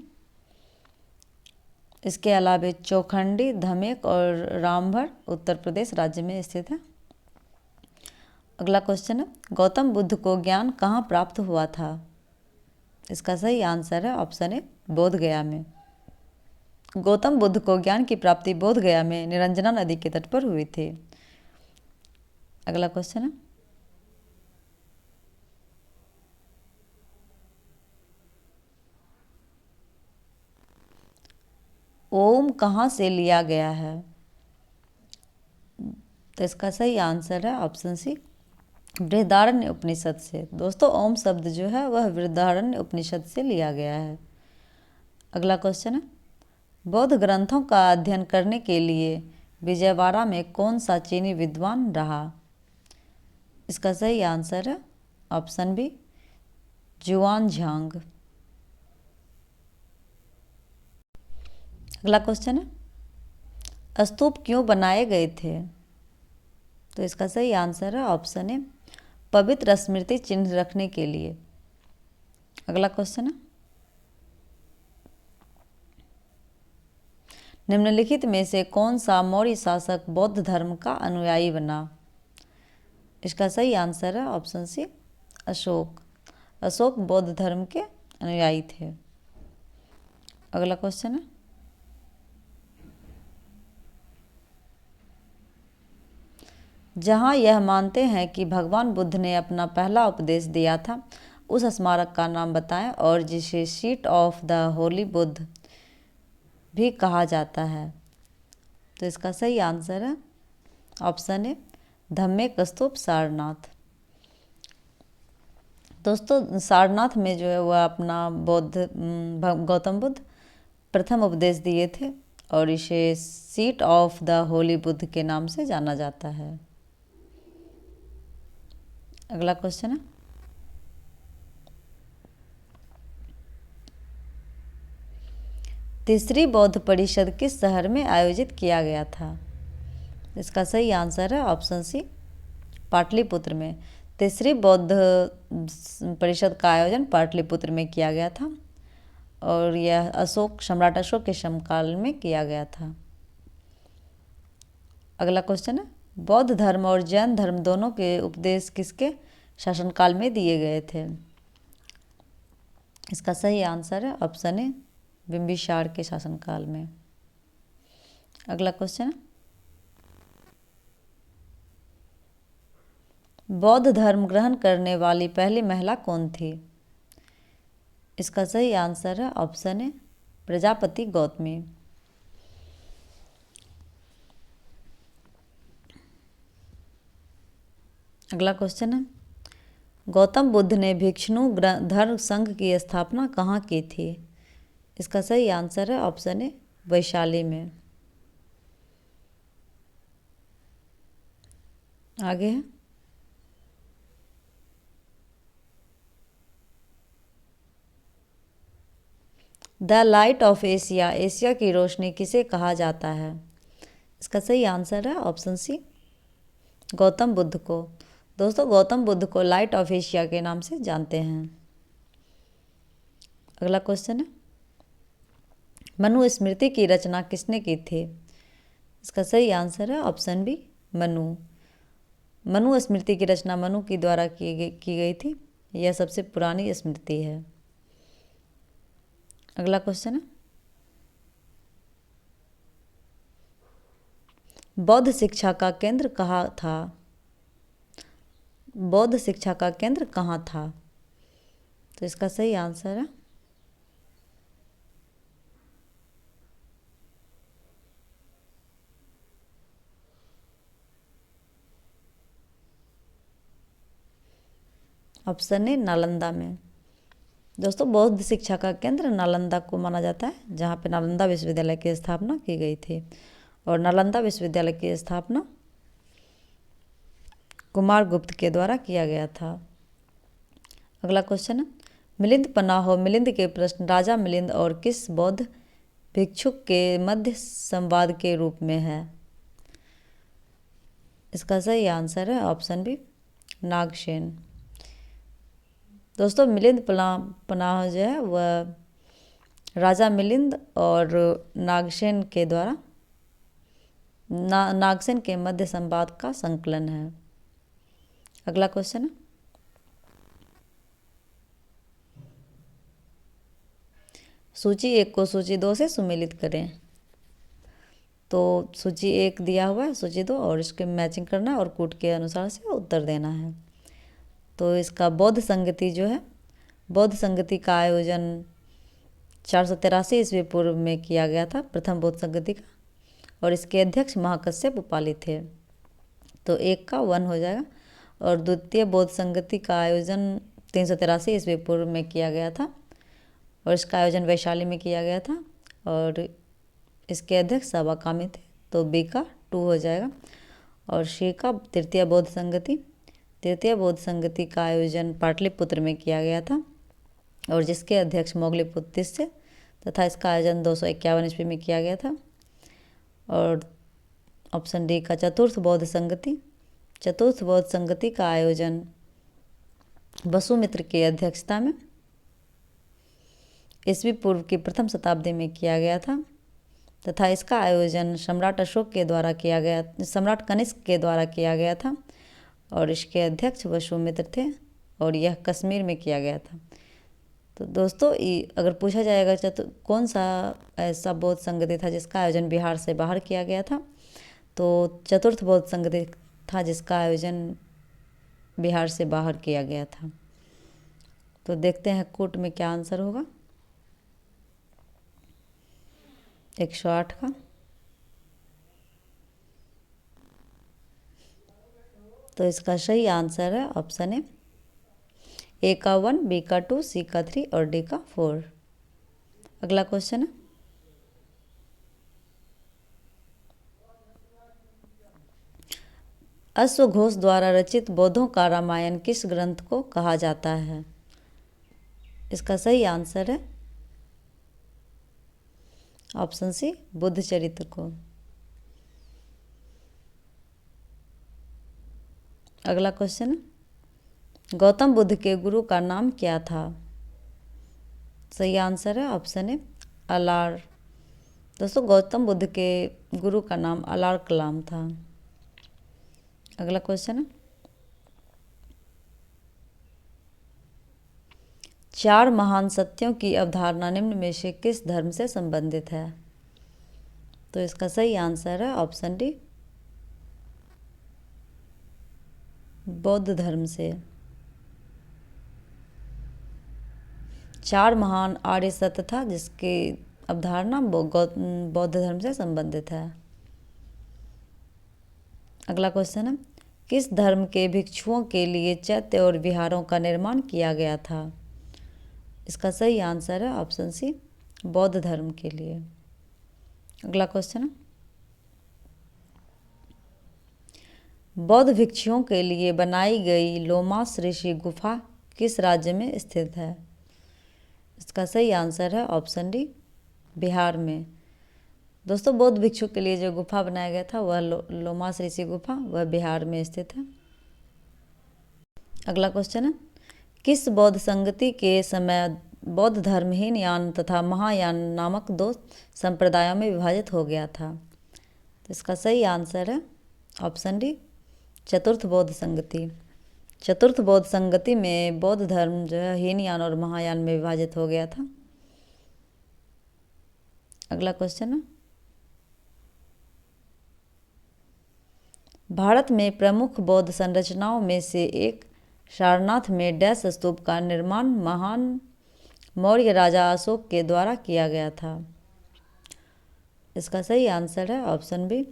Speaker 1: इसके अलावा चौखंडी, धमेक और रामभर उत्तर प्रदेश राज्य में स्थित है। अगला क्वेश्चन है, गौतम बुद्ध को ज्ञान कहाँ प्राप्त हुआ था। इसका सही आंसर है ऑप्शन ए बोध गया में। गौतम बुद्ध को ज्ञान की प्राप्ति बोध गया में निरंजना नदी के तट पर हुई थी। अगला क्वेश्चन है, ओम कहाँ से लिया गया है। तो इसका सही आंसर है ऑप्शन सी, बृहदारण्य उपनिषद से। दोस्तों ओम शब्द जो है वह बृहदारण्य उपनिषद से लिया गया है। अगला क्वेश्चन है, बौद्ध ग्रंथों का अध्ययन करने के लिए विजयवाड़ा में कौन सा चीनी विद्वान रहा? इसका सही आंसर है ऑप्शन बी, जुआन झांग। अगला क्वेश्चन है, स्तूप क्यों बनाए गए थे? तो इसका सही आंसर है ऑप्शन ए, पवित्र स्मृति चिन्ह रखने के लिए। अगला क्वेश्चन है, निम्नलिखित में से कौन सा मौर्य शासक बौद्ध धर्म का अनुयायी बना? इसका सही आंसर है ऑप्शन सी, अशोक। अशोक बौद्ध धर्म के अनुयायी थे। अगला क्वेश्चन है, जहाँ यह मानते हैं कि भगवान बुद्ध ने अपना पहला उपदेश दिया था, उस स्मारक का नाम बताएं और जिसे seat of the Holi Buddha भी कहा जाता है। तो इसका सही आंसर है ऑप्शन ए, धम्मेक स्तूप सारनाथ। दोस्तों सारनाथ में जो है वह अपना गौतम बुद्ध प्रथम उपदेश दिए थे और इसे seat of the Holi Buddha के नाम से जाना जाता है। अगला क्वेश्चन है, तीसरी बौद्ध परिषद किस शहर में आयोजित किया गया था? इसका सही आंसर है ऑप्शन सी, पाटलिपुत्र में। तीसरी बौद्ध परिषद का आयोजन पाटलिपुत्र में किया गया था और यह सम्राट अशोक के समकाल में किया गया था। अगला क्वेश्चन है, बौद्ध धर्म और जैन धर्म दोनों के उपदेश किसके शासनकाल में दिए गए थे? इसका सही आंसर है ऑप्शन ए, बिंबिसार के शासनकाल में। अगला क्वेश्चन है, बौद्ध धर्म ग्रहण करने वाली पहली महिला कौन थी? इसका सही आंसर है ऑप्शन ए, प्रजापति गौतमी। अगला क्वेश्चन है, गौतम बुद्ध ने भिक्षु धर्म संघ की स्थापना कहाँ की थी? इसका सही आंसर है ऑप्शन ए, वैशाली में। आगे है, the light of Asia, Asia की रोशनी किसे कहा जाता है? इसका सही आंसर है ऑप्शन सी, गौतम बुद्ध को। दोस्तों गौतम बुद्ध को लाइट ऑफ एशिया के नाम से जानते हैं। अगला क्वेश्चन है, मनु स्मृति की रचना किसने की थी? इसका सही आंसर है ऑप्शन बी, मनु। मनु स्मृति की रचना मनु की द्वारा की गई थी। यह सबसे पुरानी स्मृति है। अगला क्वेश्चन है, बौद्ध शिक्षा का केंद्र कहाँ था? बौद्ध शिक्षा का केंद्र कहाँ था? तो इसका सही आंसर है ऑप्शन ए, नालंदा में। दोस्तों बौद्ध शिक्षा का केंद्र नालंदा को माना जाता है, जहाँ पे नालंदा विश्वविद्यालय की स्थापना की गई थी और नालंदा विश्वविद्यालय की स्थापना कुमार गुप्त के द्वारा किया गया था। अगला क्वेश्चन है, मिलिंद पनाहो मिलिंद के प्रश्न राजा मिलिंद और किस बौद्ध भिक्षुक के मध्य संवाद के रूप में है? इसका सही आंसर है ऑप्शन बी, नागसेन। दोस्तों मिलिंद पनाह जो है वह राजा मिलिंद और नागसेन के द्वारा नागसेन के मध्य संवाद का संकलन है। अगला क्वेश्चन है, सूची 1 को सूची 2 से सुमेलित करें। तो सूची 1 दिया हुआ है, सूची 2 और इसके मैचिंग करना है और कूट के अनुसार से उत्तर देना है। तो इसका बौद्ध संगति जो है, बौद्ध संगति का आयोजन 483 ईस्वी पूर्व में किया गया था, प्रथम बौद्ध संगति का, और इसके अध्यक्ष महाकश्यप उपाली थे। तो 1 का 1 हो जाएगा। और द्वितीय बौद्ध संगति का आयोजन 383 ईस्वी पूर्व में किया गया था और इसका आयोजन वैशाली में किया गया था और इसके अध्यक्ष साबा कामी थे, तो बी का 2 हो जाएगा। और सी का तृतीय बौद्ध संगति, तृतीय बौद्ध संगति का आयोजन पाटलिपुत्र में किया गया था और जिसके अध्यक्ष मोगलीपुत्र तिस्य तथा इसका आयोजन 251 ईस्वी में किया गया था। और ऑप्शन डी का चतुर्थ बौद्ध संगति, चतुर्थ बौद्ध संगति का आयोजन वसुमित्र की अध्यक्षता में ईस्वी पूर्व की प्रथम शताब्दी में किया गया था तथा इसका आयोजन सम्राट अशोक के द्वारा किया गया, सम्राट कनिष्क के द्वारा किया गया था और इसके अध्यक्ष वसुमित्र थे और यह कश्मीर में किया गया था। तो दोस्तों अगर पूछा जाएगा कौन सा ऐसा बौद्ध संगति था जिसका आयोजन बिहार से बाहर किया गया था, तो चतुर्थ बौद्ध संगति था जिसका आयोजन बिहार से बाहर किया गया था। तो देखते हैं कूट में क्या आंसर होगा। 108 का। तो इसका सही आंसर है ऑप्शन ए का 1, बी का 2, सी का 3 और डी का 4। अगला क्वेश्चन है, अश्वघोष द्वारा रचित बौद्धों का रामायण किस ग्रंथ को कहा जाता है? इसका सही आंसर है ऑप्शन सी, बुद्ध चरित्र को। अगला क्वेश्चन है, गौतम बुद्ध के गुरु का नाम क्या था? सही आंसर है ऑप्शन ए, अलार। दोस्तों गौतम बुद्ध के गुरु का नाम अलार कलाम था। अगला क्वेश्चन है, 4 महान सत्यों की अवधारणा निम्न में से किस धर्म से संबंधित है? तो इसका सही आंसर है ऑप्शन डी, बौद्ध धर्म से। 4 महान आर्य सत्य था जिसकी अवधारणा बौद्ध धर्म से संबंधित है। अगला क्वेश्चन है, किस धर्म के भिक्षुओं के लिए चैत्य और विहारों का निर्माण किया गया था? इसका सही आंसर है ऑप्शन सी, बौद्ध धर्म के लिए। अगला क्वेश्चन है, बौद्ध भिक्षुओं के लिए बनाई गई लोमास ऋषि गुफा किस राज्य में स्थित है? इसका सही आंसर है ऑप्शन डी, बिहार में। दोस्तों बौद्ध भिक्षु के लिए जो गुफा बनाया गया था वह लोमास ऋषि गुफा, वह बिहार में स्थित है। अगला क्वेश्चन है, किस बौद्ध संगति के समय बौद्ध धर्म हीनयान तथा महायान नामक 2 संप्रदायों में विभाजित हो गया था? तो इसका सही आंसर है ऑप्शन डी, चतुर्थ बौद्ध संगति। चतुर्थ बौद्ध संगति में बौद्ध धर्म जो है हीनयान और महायान में विभाजित हो गया था। अगला क्वेश्चन है, भारत में प्रमुख बौद्ध संरचनाओं में से एक सारनाथ में डैश स्तूप का निर्माण महान मौर्य राजा अशोक के द्वारा किया गया था। इसका सही आंसर है ऑप्शन बी,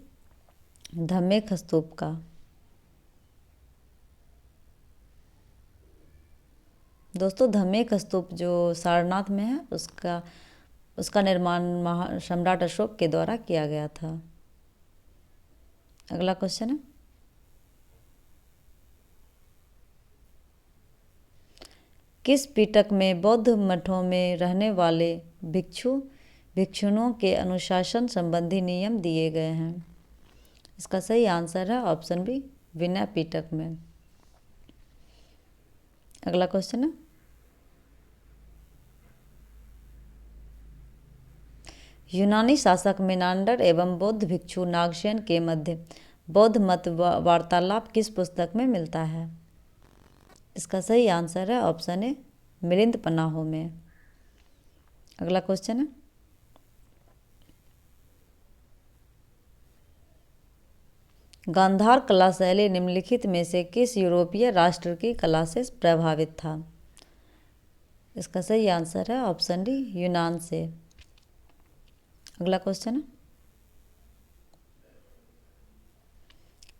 Speaker 1: धम्मेक स्तूप का। दोस्तों धम्मेक स्तूप जो सारनाथ में है उसका निर्माण सम्राट अशोक के द्वारा किया गया था। अगला क्वेश्चन है, किस पिटक में बौद्ध मठों में रहने वाले भिक्षुओं के अनुशासन संबंधी नियम दिए गए हैं? इसका सही आंसर है ऑप्शन बी, विनय पिटक में। अगला क्वेश्चन है, यूनानी शासक मेनांडर एवं बौद्ध भिक्षु नागसेन के मध्य बौद्ध मत वार्तालाप किस पुस्तक में मिलता है? इसका सही आंसर है ऑप्शन ए, मिलिंद पन्नाहों में। अगला क्वेश्चन है, गांधार कला शैली निम्नलिखित में से किस यूरोपीय राष्ट्र की कला से प्रभावित था? इसका सही आंसर है ऑप्शन डी, यूनान से। अगला क्वेश्चन है,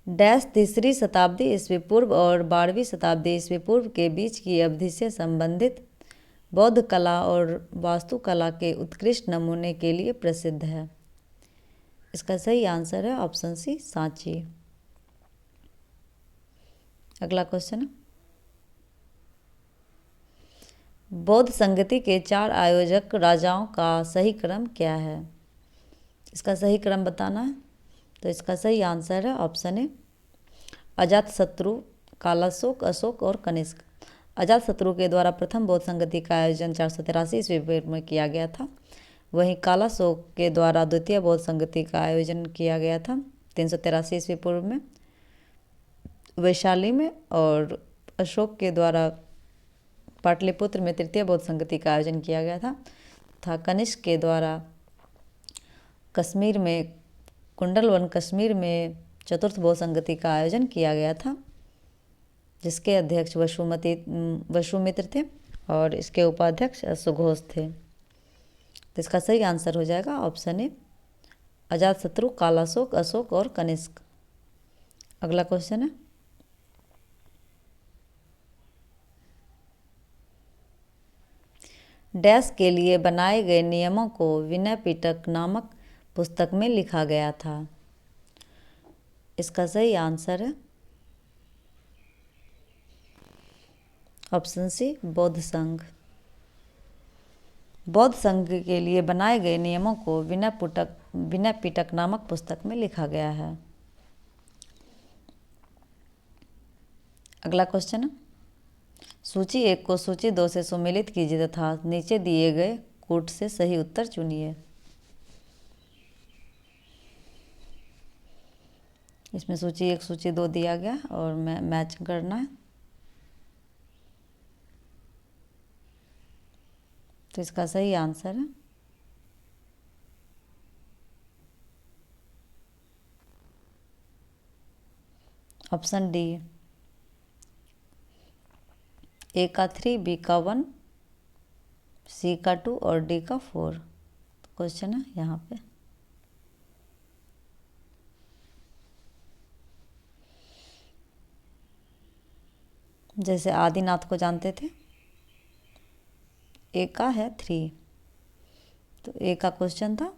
Speaker 1: डैश तीसरी शताब्दी ईस्वी पूर्व और 12वीं शताब्दी ईस्वी पूर्व के बीच की अवधि से संबंधित बौद्ध कला और वास्तुकला के उत्कृष्ट नमूने के लिए प्रसिद्ध है। इसका सही आंसर है ऑप्शन सी, सांची। अगला क्वेश्चन है, बौद्ध संगति के 4 आयोजक राजाओं का सही क्रम क्या है? इसका सही क्रम बताना है। तो इसका सही आंसर है ऑप्शन ए, अजातशत्रु, कालाशोक, अशोक और कनिष्क। अजातशत्रु के द्वारा प्रथम बौद्ध संगति का आयोजन 483 ईस्वी पूर्व में किया गया था। वहीं कालाशोक के द्वारा द्वितीय बौद्ध संगति का आयोजन किया गया था 383 ईस्वी पूर्व में वैशाली में, और अशोक के द्वारा पाटलिपुत्र में तृतीय बौद्ध संगति का आयोजन किया गया था। कनिष्क के द्वारा कश्मीर में, कुंडलवन कश्मीर में चतुर्थ बौद्ध संगति का आयोजन किया गया था, जिसके अध्यक्ष वसुमित्र थे और इसके उपाध्यक्ष सुघोष थे। तो इसका सही आंसर हो जाएगा ऑप्शन ए, अजातशत्रु, कालाशोक, अशोक और कनिष्क। अगला क्वेश्चन है, डैश के लिए बनाए गए नियमों को विनय पिटक नामक पुस्तक में लिखा गया था। इसका सही आंसर है ऑप्शन सी, बौद्ध संघ। बौद्ध संघ के लिए बनाए गए नियमों को विनय पिटक नामक पुस्तक में लिखा गया है। अगला क्वेश्चन है, सूची 1 को सूची 2 से सुमेलित कीजिए तथा नीचे दिए गए कूट से सही उत्तर चुनिए। इसमें सूची 1 सूची 2 दिया गया और मैच करना है। तो इसका सही आंसर है ऑप्शन डी, ए का 3, बी का 1, सी का 2 और डी का 4। क्वेश्चन है यहाँ पे, जैसे आदिनाथ को जानते थे, ए का है 3, तो ए का क्वेश्चन था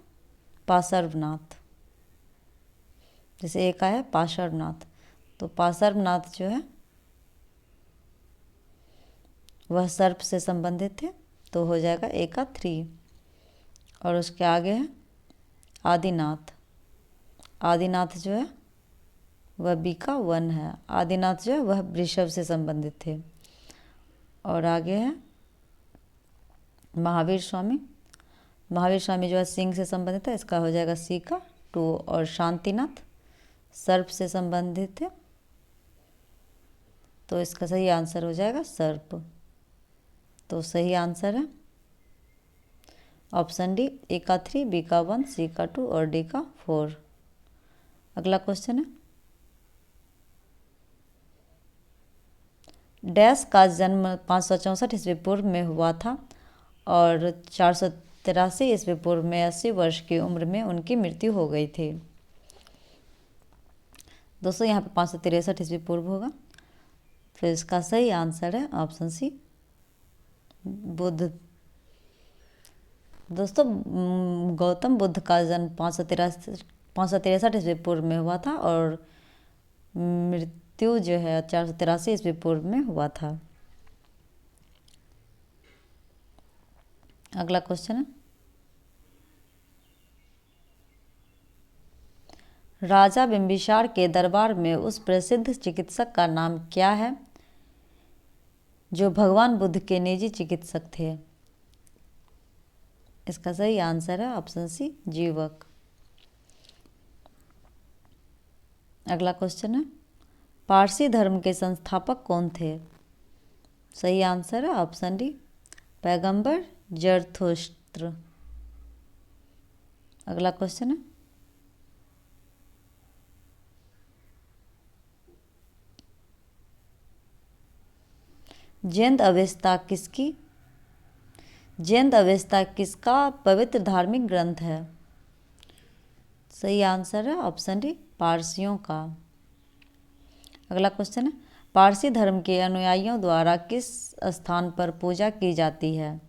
Speaker 1: पार्श्वनाथ। जैसे ए का है पार्श्वनाथ, तो पार्श्वनाथ जो है वह सर्प से संबंधित थे, तो हो जाएगा ए का 3। और उसके आगे है आदिनाथ। आदिनाथ जो है वह बी का 1 है। आदिनाथ जो है वह वृषभ से संबंधित थे। और आगे है महावीर स्वामी। महावीर स्वामी जो है सिंह से संबंधित है, इसका हो जाएगा सी का 2। और शांतिनाथ सर्प से संबंधित थे, तो इसका सही आंसर हो जाएगा सर्प। तो सही आंसर है ऑप्शन डी, ए का 3, बी का 1, सी का 2 और डी का 4। अगला क्वेश्चन है, डैश का जन्म 564 ईस्वी पूर्व में हुआ था और 483 ईस्वी पूर्व में 80 वर्ष की उम्र में उनकी मृत्यु हो गई थी। दोस्तों यहाँ पे 563 ईस्वी पूर्व होगा। फिर इसका सही आंसर है ऑप्शन सी, बुद्ध। दोस्तों गौतम बुद्ध का जन्म 563 ईस्वी पूर्व में हुआ था और मृत्यु जो है 483 ईस्वी पूर्व में हुआ था। अगला क्वेश्चन है, राजा बिंबिसार के दरबार में उस प्रसिद्ध चिकित्सक का नाम क्या है जो भगवान बुद्ध के निजी चिकित्सक थे? इसका सही आंसर है ऑप्शन सी, जीवक। अगला क्वेश्चन है, पारसी धर्म के संस्थापक कौन थे? सही आंसर है ऑप्शन डी, पैगंबर जरथुस्त्र। अगला क्वेश्चन है, जैन अवेस्ता किसका पवित्र धार्मिक ग्रंथ है? सही आंसर है ऑप्शन डी, पारसियों का। अगला क्वेश्चन है, पारसी धर्म के अनुयायियों द्वारा किस स्थान पर पूजा की जाती है?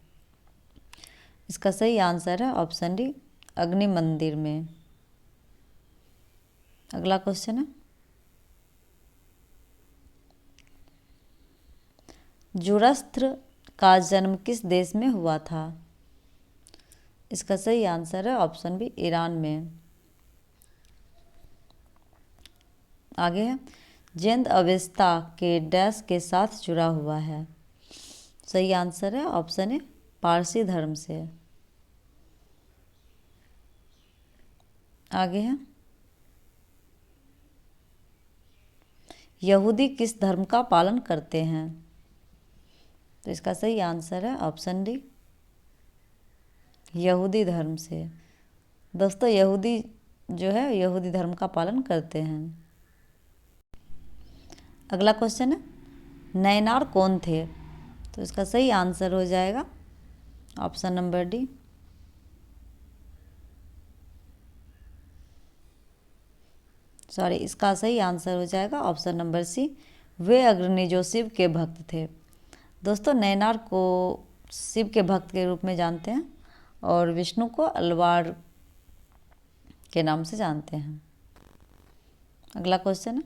Speaker 1: इसका सही आंसर है ऑप्शन डी, अग्नि मंदिर में। अगला क्वेश्चन है, जुरस्त्र का जन्म किस देश में हुआ था? इसका सही आंसर है ऑप्शन बी, ईरान में। आगे है, जैन अवेस्ता के डैश के साथ जुड़ा हुआ है? सही आंसर है ऑप्शन ए, पारसी धर्म से। आगे है, यहूदी किस धर्म का पालन करते हैं? तो इसका सही आंसर है ऑप्शन डी, यहूदी धर्म से। दोस्तों यहूदी जो है यहूदी धर्म का पालन करते हैं। अगला क्वेश्चन है, नैनार कौन थे? तो इसका सही आंसर हो जाएगा ऑप्शन नंबर डी, इसका सही आंसर हो जाएगा ऑप्शन नंबर सी, वे अग्रणी जो शिव के भक्त थे। दोस्तों नैनार को शिव के भक्त के रूप में जानते हैं और विष्णु को अलवार के नाम से जानते हैं। अगला क्वेश्चन है,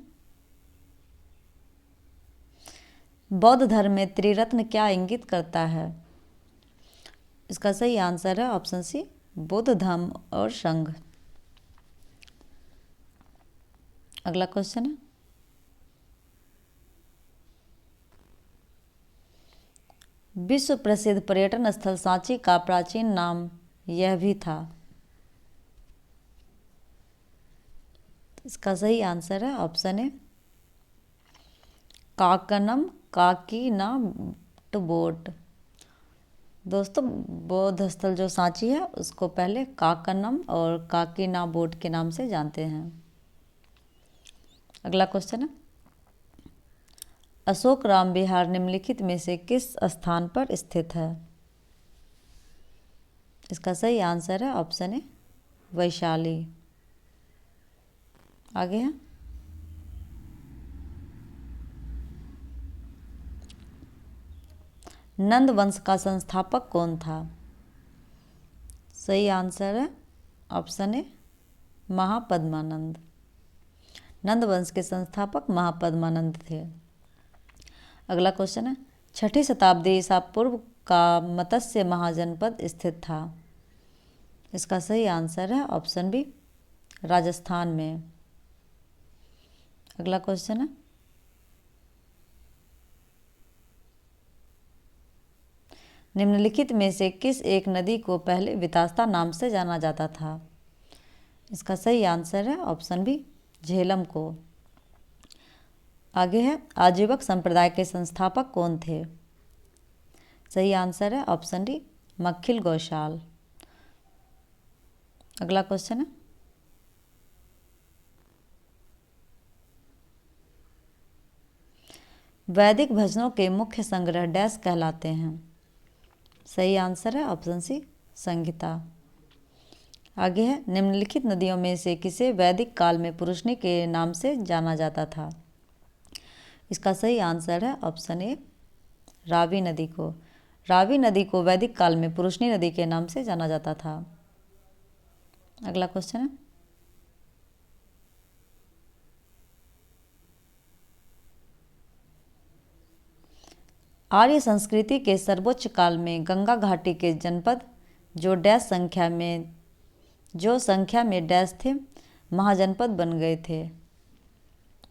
Speaker 1: बौद्ध धर्म में त्रिरत्न क्या इंगित करता है? इसका सही आंसर है ऑप्शन सी, बुद्ध, धम्म और संघ। अगला क्वेश्चन है, विश्व प्रसिद्ध पर्यटन स्थल सांची का प्राचीन नाम यह भी था? इसका सही आंसर है ऑप्शन ए, काकनम काकीनाडबोट। दोस्तों बौद्ध स्थल जो सांची है उसको पहले काकनम और काकीनाडबोट के नाम से जानते हैं। अगला क्वेश्चन है, अशोक राम विहार निम्नलिखित में से किस स्थान पर स्थित है? इसका सही आंसर है ऑप्शन ए, वैशाली। आगे है, नंद वंश का संस्थापक कौन था? सही आंसर है ऑप्शन ए, महापद्मानंद। नंद वंश के संस्थापक महापद्मानंद थे। अगला क्वेश्चन है, 6ठी शताब्दी ईसा पूर्व का मत्स्य महाजनपद स्थित था? इसका सही आंसर है ऑप्शन बी, राजस्थान में। अगला क्वेश्चन है, निम्नलिखित में से किस एक नदी को पहले वितास्ता नाम से जाना जाता था? इसका सही आंसर है ऑप्शन बी, झेलम को। आगे है, आजीवक संप्रदाय के संस्थापक कौन थे? सही आंसर है ऑप्शन डी, मक्खिल गौशाल। अगला क्वेश्चन है, वैदिक भजनों के मुख्य संग्रह डैश कहलाते हैं? सही आंसर है ऑप्शन सी, संहिता। आगे है, निम्नलिखित नदियों में से किसे वैदिक काल में पुरुषनी के नाम से जाना जाता था? इसका सही आंसर है ऑप्शन ए, रावी नदी को। रावी नदी को वैदिक काल में पुरुषनी नदी के नाम से जाना जाता था। अगला क्वेश्चन है, आर्य संस्कृति के सर्वोच्च काल में गंगा घाटी के जनपद जो संख्या में डैश थे महाजनपद बन गए थे?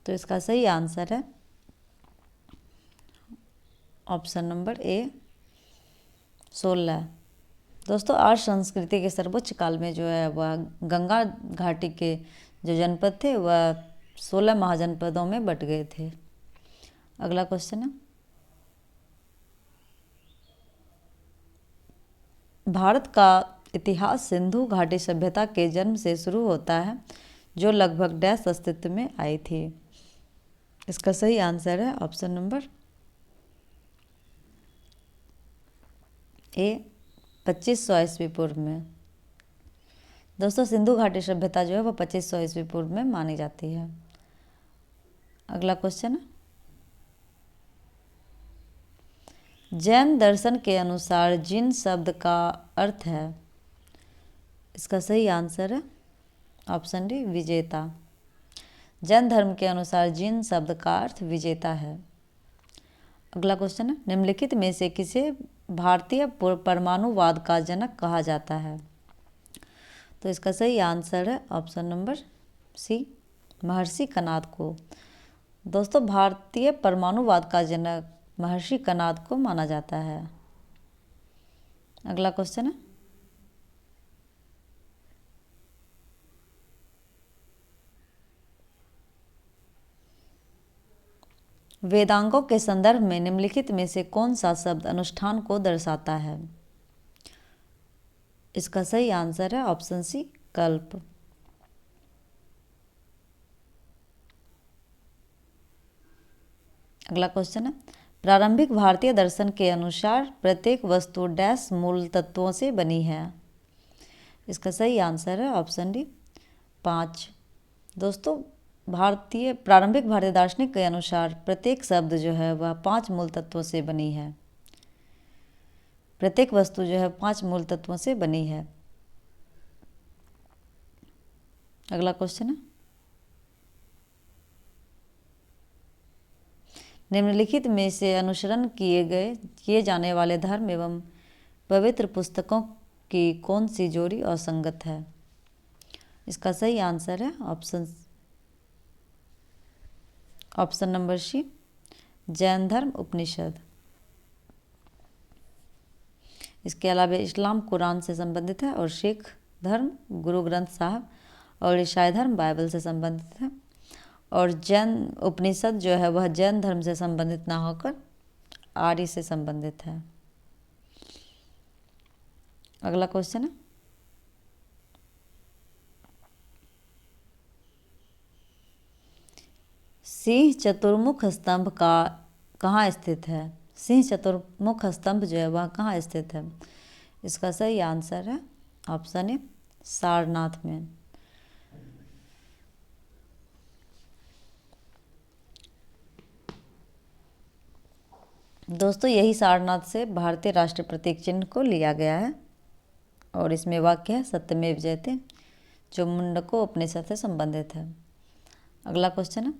Speaker 1: तो इसका सही आंसर है ऑप्शन नंबर ए, 16। दोस्तों आर्य संस्कृति के सर्वोच्च काल में जो है वह गंगा घाटी के जो जनपद थे वह 16 महाजनपदों में बट गए थे। अगला क्वेश्चन है, भारत का इतिहास सिंधु घाटी सभ्यता के जन्म से शुरू होता है जो लगभग डैश अस्तित्व में आई थी? इसका सही आंसर है ऑप्शन नंबर ए, 2500 ईस्वी पूर्व में। दोस्तों सिंधु घाटी सभ्यता जो है वह 2500 ईस्वी पूर्व में मानी जाती है। अगला क्वेश्चन है, जैन दर्शन के अनुसार जिन शब्द का अर्थ है, इसका सही आंसर है ऑप्शन डी विजेता। जैन धर्म के अनुसार जिन शब्द का अर्थ विजेता है। अगला क्वेश्चन है, निम्नलिखित में से किसे भारतीय परमाणुवाद का जनक कहा जाता है? तो इसका सही आंसर है ऑप्शन नंबर सी महर्षि कणाद को। दोस्तों, भारतीय परमाणुवाद का जनक महर्षि कणाद को माना जाता है। अगला क्वेश्चन है, वेदांगों के संदर्भ में निम्नलिखित में से कौन सा शब्द अनुष्ठान को दर्शाता है? इसका सही आंसर है ऑप्शन सी कल्प। अगला क्वेश्चन है, प्रारंभिक भारतीय दर्शन के अनुसार प्रत्येक वस्तु डैश मूल तत्वों से बनी है? इसका सही आंसर है ऑप्शन डी 5। दोस्तों, प्रारंभिक भारतीय दार्शनिक के अनुसार प्रत्येक शब्द जो है वह 5 मूल तत्वों से बनी है। प्रत्येक वस्तु जो है 5 मूल तत्वों से बनी है। अगला क्वेश्चन है, निम्नलिखित में से अनुसरण किए जाने वाले धर्म एवं पवित्र पुस्तकों की कौन सी जोड़ी असंगत है? इसका सही आंसर है ऑप्शन नंबर सी जैन धर्म उपनिषद। इसके अलावा इस्लाम कुरान से संबंधित है और सिख धर्म गुरु ग्रंथ साहब और ईसाई धर्म बाइबल से संबंधित है। और जैन उपनिषद जो है वह जैन धर्म से संबंधित ना होकर आर्य से संबंधित है। अगला क्वेश्चन है, सिंह चतुर्मुख स्तंभ का कहाँ स्थित है? सिंह चतुर्मुख स्तंभ जो है वह कहाँ स्थित है? इसका सही आंसर है ऑप्शन ए सारनाथ में। दोस्तों, यही सारनाथ से भारतीय राष्ट्रीय प्रतीक चिन्ह को लिया गया है और इसमें वाक्य है सत्यमेव जयते, जो मुंडको उपनिषद से संबंधित है। अगला क्वेश्चन है,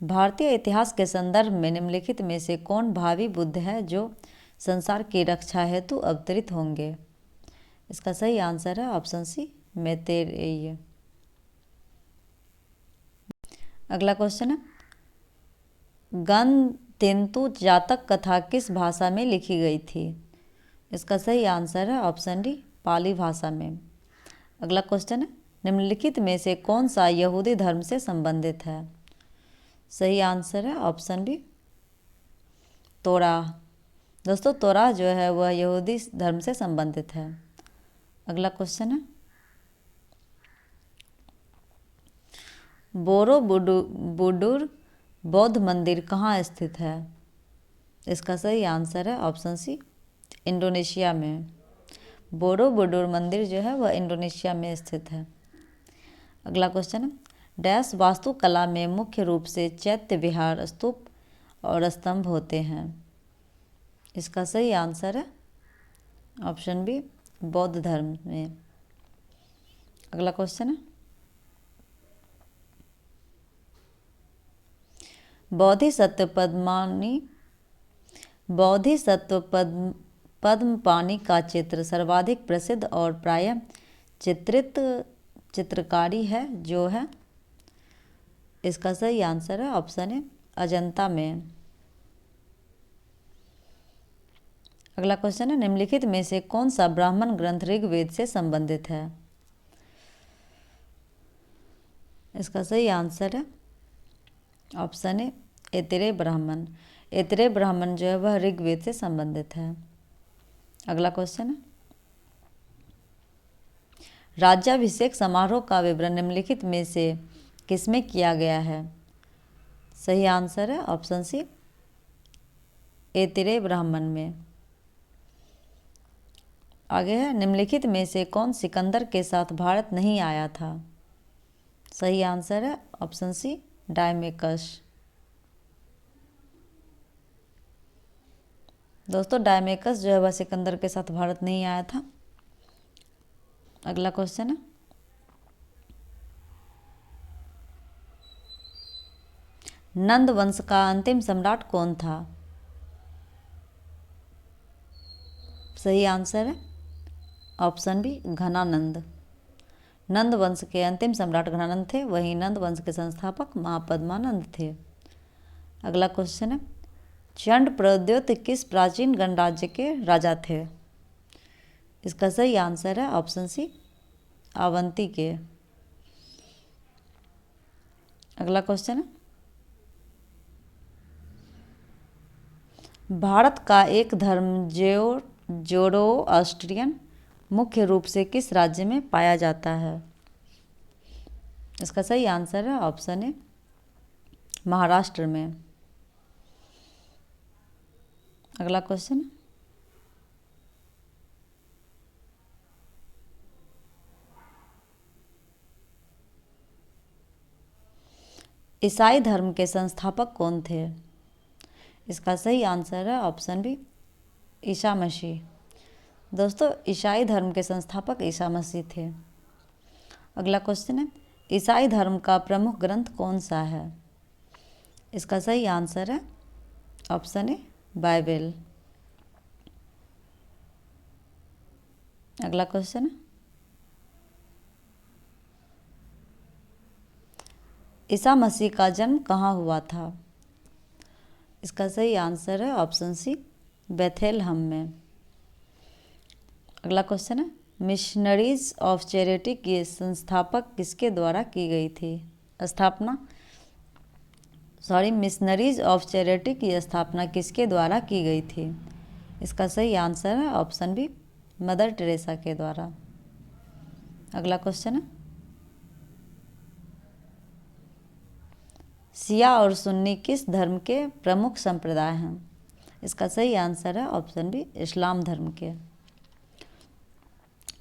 Speaker 1: भारतीय इतिहास के संदर्भ में निम्नलिखित में से कौन भावी बुद्ध है जो संसार की रक्षा हेतु अवतरित होंगे? इसका सही आंसर है ऑप्शन सी मैत्रेय। अगला क्वेश्चन है, गणतेन्तु जातक कथा किस भाषा में लिखी गई थी? इसका सही आंसर है ऑप्शन डी पाली भाषा में। अगला क्वेश्चन है, निम्नलिखित में से कौन सा यहूदी धर्म से संबंधित है? सही आंसर है ऑप्शन डी तोराह। दोस्तों, तोराह जो है वह यहूदी धर्म से संबंधित है। अगला क्वेश्चन है, बोरोबुडुर बौद्ध मंदिर कहाँ स्थित है? इसका सही आंसर है ऑप्शन सी इंडोनेशिया में। बोरोबुडुर मंदिर जो है वह इंडोनेशिया में स्थित है। अगला क्वेश्चन है, डैश वास्तुकला में मुख्य रूप से चैत्य विहार स्तूप और स्तंभ होते हैं? इसका सही आंसर है ऑप्शन बी बौद्ध धर्म में। अगला क्वेश्चन है, बोधिसत्व पद्मपाणि का चित्र सर्वाधिक प्रसिद्ध और प्रायः चित्रित चित्रकारी है जो है? इसका सही आंसर है ऑप्शन ए अजंता में। अगला क्वेश्चन है, निम्नलिखित में से कौन सा ब्राह्मण ग्रंथ ऋग्वेद से संबंधित है? इसका सही आंसर है ऑप्शन ए ऐतरेय ब्राह्मण। ऐतरेय ब्राह्मण जो है वह ऋग्वेद से संबंधित है। अगला क्वेश्चन है, राज्याभिषेक समारोह का विवरण निम्नलिखित में से किसमें किया गया है? सही आंसर है ऑप्शन सी ऐतरेय ब्राह्मण में। आगे है, निम्नलिखित में से कौन सिकंदर के साथ भारत नहीं आया था? सही आंसर है ऑप्शन सी डायमेकस। दोस्तों डायमेकस जो है वह सिकंदर के साथ भारत नहीं आया था। अगला क्वेश्चन है, नंद वंश का अंतिम सम्राट कौन था? सही आंसर है ऑप्शन बी, घनानंद। नंद वंश के अंतिम सम्राट घनानंद थे, वहीं नंद वंश के संस्थापक महापद्मानंद थे। अगला क्वेश्चन है, चंड प्रद्योत किस प्राचीन गणराज्य के राजा थे? इसका सही आंसर है ऑप्शन सी, अवंती के। अगला क्वेश्चन है, भारत का एक धर्म जोरोस्ट्रियन मुख्य रूप से किस राज्य में पाया जाता है? इसका सही आंसर है ऑप्शन ए, महाराष्ट्र में। अगला क्वेश्चन, ईसाई धर्म के संस्थापक कौन थे? इसका सही आंसर है ऑप्शन बी, ईसा मसीह। दोस्तों ईसाई धर्म के संस्थापक ईसा मसीह थे। अगला क्वेश्चन है, ईसाई धर्म का प्रमुख ग्रंथ कौन सा है? इसका सही आंसर है ऑप्शन ए, बाइबल। अगला क्वेश्चन है, ईसा मसीह का जन्म कहाँ हुआ था? इसका सही आंसर है ऑप्शन सी, बेथेलहम में। अगला क्वेश्चन है, मिशनरीज ऑफ चैरिटी की संस्थापक किसके द्वारा की गई थी? मिशनरीज ऑफ चैरिटी की स्थापना किसके द्वारा की गई थी? इसका सही आंसर है ऑप्शन बी, मदर टेरेसा के द्वारा। अगला क्वेश्चन है, शिया और सुन्नी किस धर्म के प्रमुख संप्रदाय हैं? इसका सही आंसर है ऑप्शन बी, इस्लाम धर्म के।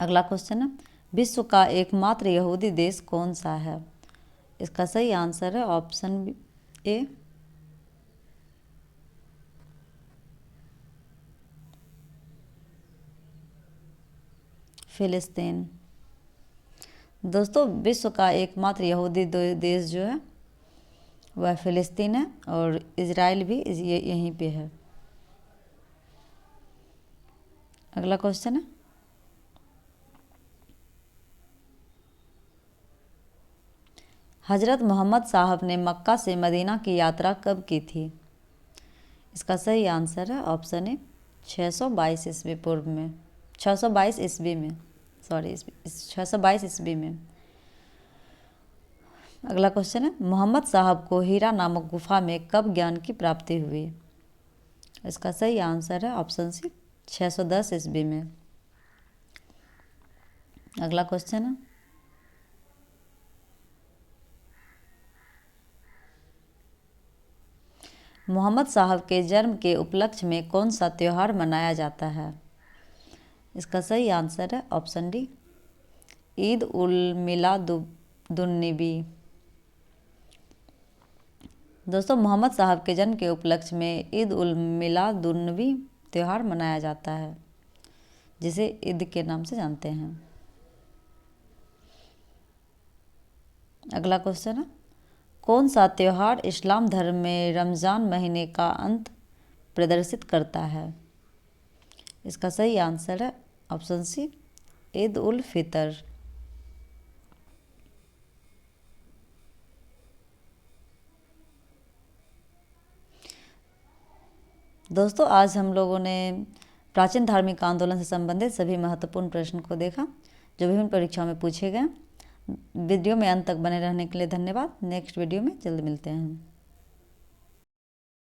Speaker 1: अगला क्वेश्चन है, विश्व का एकमात्र यहूदी देश कौन सा है? इसका सही आंसर है ऑप्शन ए, फिलिस्तीन। दोस्तों विश्व का एकमात्र यहूदी देश जो है वह फिलिस्तीन है और इजराइल भी यहीं पे है। अगला क्वेश्चन है, हजरत मोहम्मद साहब ने मक्का से मदीना की यात्रा कब की थी? इसका सही आंसर है ऑप्शन ए, 622 ईस्वी पूर्व में, 622 ईस्वी में, 622 ईस्वी में। अगला क्वेश्चन है, मोहम्मद साहब को हीरा नामक गुफा में कब ज्ञान की प्राप्ति हुई? इसका सही आंसर है ऑप्शन सी, 610 ईस्वी में। अगला क्वेश्चन है, मोहम्मद साहब के जन्म के उपलक्ष्य में कौन सा त्यौहार मनाया जाता है? इसका सही आंसर है ऑप्शन डी, ईद उल मिलादुन्नबी। दोस्तों मोहम्मद साहब के जन्म के उपलक्ष्य में ईद उल मिलादुन्नबी त्यौहार मनाया जाता है, जिसे ईद के नाम से जानते हैं। अगला क्वेश्चन है, कौन सा त्यौहार इस्लाम धर्म में रमज़ान महीने का अंत प्रदर्शित करता है? इसका सही आंसर है ऑप्शन सी, ईद उल फितर। दोस्तों आज हम लोगों ने प्राचीन धार्मिक आंदोलन से संबंधित सभी महत्वपूर्ण प्रश्न को देखा जो विभिन्न परीक्षाओं में पूछे गए। वीडियो में अंत तक बने रहने के लिए धन्यवाद। नेक्स्ट वीडियो में जल्द मिलते हैं।